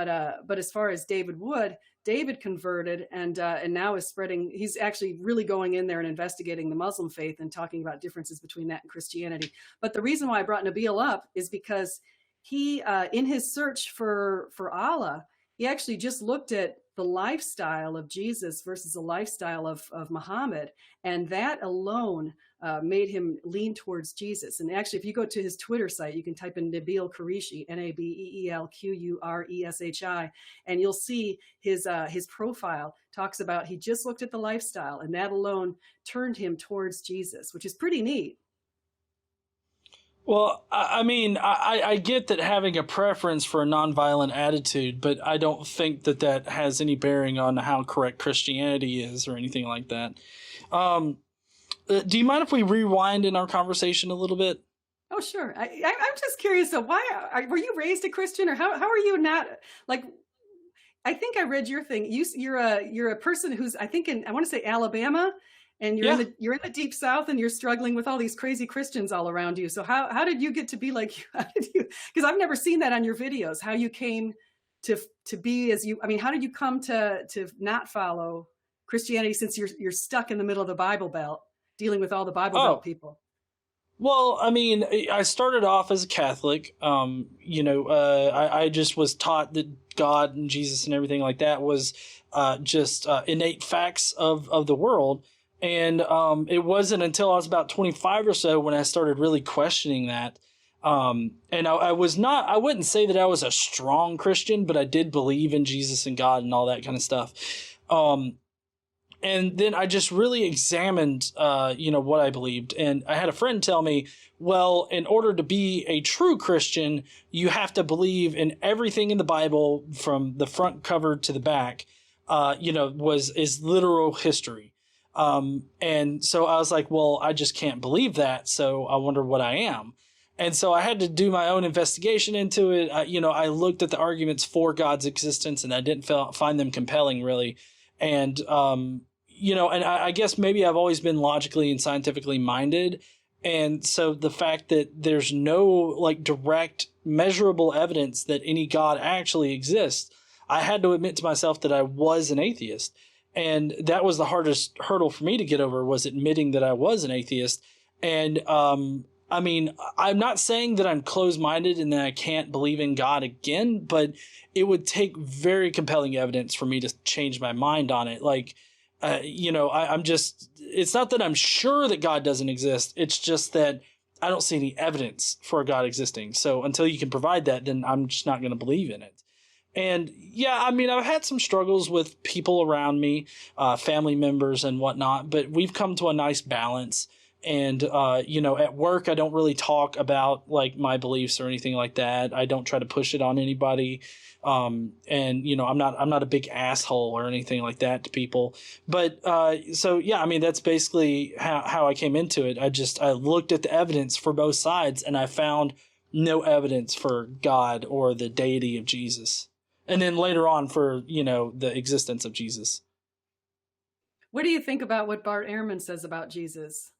as far as David Wood, David converted and now is spreading. He's actually really going in there and investigating the Muslim faith and talking about differences between that and Christianity. But the reason why I brought Nabil up is because he, in his search for Allah, he actually just looked at the lifestyle of Jesus versus the lifestyle of Muhammad, and that alone made him lean towards Jesus. And actually, if you go to his Twitter site, you can type in Nabil Qureshi, Nabelqureshi, and you'll see his profile talks about he just looked at the lifestyle, and that alone turned him towards Jesus, which is pretty neat. Well, I mean, I get that having a preference for a nonviolent attitude, but I don't think that has any bearing on how correct Christianity is or anything like that. Do you mind if we rewind in our conversation a little bit? Oh, sure. I'm just curious. So were you raised a Christian, or how are you not, like, I think I read your thing. You're a person who's, I think, I want to say Alabama, and you're in the deep South, and you're struggling with all these crazy Christians all around you. So how did you get to be like, because I've never seen that on your videos, how you came to be as you, I mean, how did you come to not follow Christianity, since you're stuck in the middle of the Bible Belt dealing with all the Bible Belt people? Well, I mean, I started off as a Catholic. I just was taught that God and Jesus and everything like that was just innate facts of the world. And it wasn't until I was about 25 or so when I started really questioning that. And I wouldn't say that I was a strong Christian, but I did believe in Jesus and God and all that kind of stuff. And then I just really examined, what I believed. And I had a friend tell me, well, in order to be a true Christian, you have to believe in everything in the Bible from the front cover to the back, is literal history. And so I was like, well, I just can't believe that. So I wonder what I am. And so I had to do my own investigation into it. I looked at the arguments for God's existence, and I didn't find them compelling, really. And, I guess maybe I've always been logically and scientifically minded. And so the fact that there's no like direct measurable evidence that any God actually exists, I had to admit to myself that I was an atheist. And that was the hardest hurdle for me to get over, was admitting that I was an atheist. And, I mean, I'm not saying that I'm closed-minded and that I can't believe in God again, but it would take very compelling evidence for me to change my mind on it. Like, it's not that I'm sure that God doesn't exist. It's just that I don't see any evidence for God existing. So until you can provide that, then I'm just not going to believe in it. And yeah, I mean, I've had some struggles with people around me, family members and whatnot, but we've come to a nice balance. And, at work, I don't really talk about like my beliefs or anything like that. I don't try to push it on anybody. And, I'm not a big asshole or anything like that to people. But, so yeah, I mean, that's basically how I came into it. I looked at the evidence for both sides, and I found no evidence for God or the deity of Jesus. And then later on for, the existence of Jesus. What do you think about what Bart Ehrman says about Jesus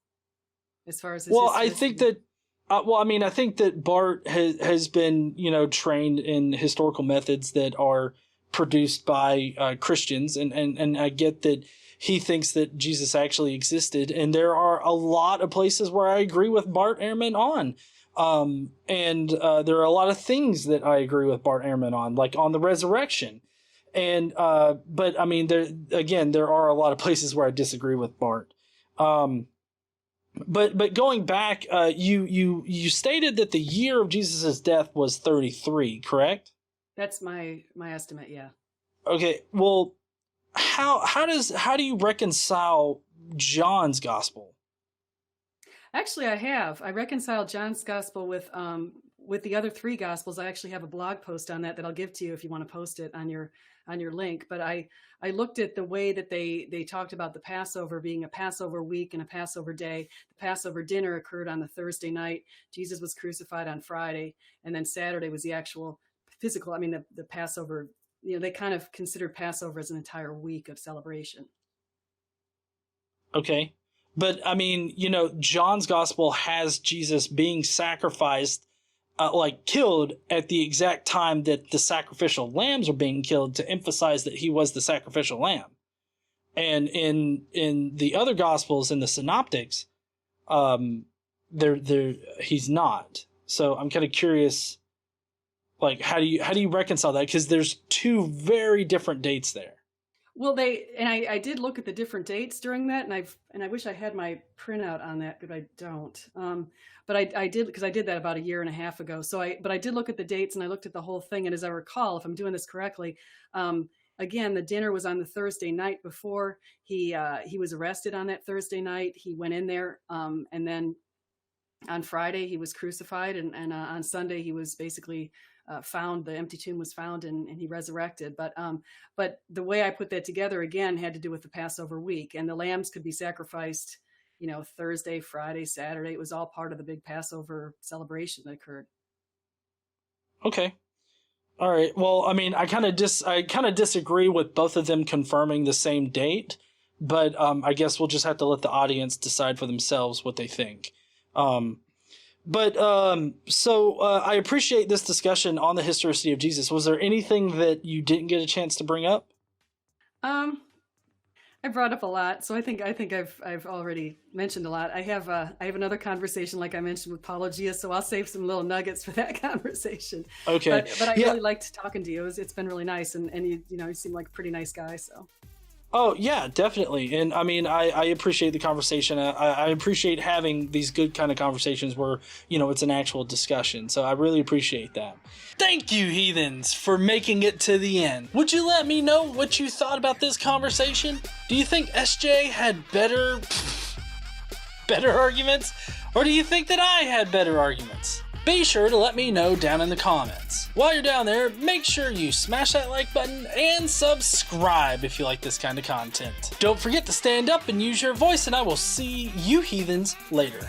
as far as his Well, historicity? I think that, I think that Bart has been, trained in historical methods that are produced by Christians. And I get that he thinks that Jesus actually existed. And there are a lot of places where I agree with Bart Ehrman on. And there are a lot of things that I agree with Bart Ehrman on, like on the resurrection. And, but I mean, there are a lot of places where I disagree with Bart. But going back, you stated that the year of Jesus' death was 33, correct? That's my estimate. Yeah. Okay. Well, how do you reconcile John's gospel? Actually, I reconciled John's gospel with the other three gospels. I actually have a blog post on that I'll give to you if you want to post it on your link. But I looked at the way that they talked about the Passover being a Passover week and a Passover day. The Passover dinner occurred on the Thursday night. Jesus was crucified on Friday, and then Saturday was the actual physical. I mean, the Passover. They kind of considered Passover as an entire week of celebration. Okay. But I mean, John's gospel has Jesus being sacrificed, killed at the exact time that the sacrificial lambs are being killed, to emphasize that he was the sacrificial lamb. And in the other gospels, in the synoptics, he's not. So I'm kind of curious, like, how do you reconcile that? Because there's two very different dates there. Well, I did look at the different dates during that, and I wish I had my printout on that, but I don't. But I did, because I did that about a year and a half ago. But I did look at the dates, and I looked at the whole thing. And as I recall, if I'm doing this correctly, again, the dinner was on the Thursday night before he was arrested. On that Thursday night, he went in there, and then on Friday he was crucified, and on Sunday he was basically found. The empty tomb was found, and he resurrected. But the way I put that together again had to do with the Passover week, and the lambs could be sacrificed, Thursday, Friday, Saturday. It was all part of the big Passover celebration that occurred. Okay. All right. Well, I mean, I kind of disagree with both of them confirming the same date, but I guess we'll just have to let the audience decide for themselves what they think. So I appreciate this discussion on the historicity of Jesus. Was there anything that you didn't get a chance to bring up? I brought up a lot, so I think I've already mentioned a lot. I have another conversation, like I mentioned, with Apologia, so I'll save some little nuggets for that conversation. Okay. But I really liked talking to you. It's been really nice, and you seem like a pretty nice guy, so. Oh, yeah, definitely. And I mean, I appreciate the conversation. I appreciate having these good kind of conversations where, it's an actual discussion. So I really appreciate that. Thank you, heathens, for making it to the end. Would you let me know what you thought about this conversation? Do you think SJ had better arguments? Or do you think that I had better arguments? Be sure to let me know down in the comments. While you're down there, make sure you smash that like button and subscribe if you like this kind of content. Don't forget to stand up and use your voice, and I will see you heathens later.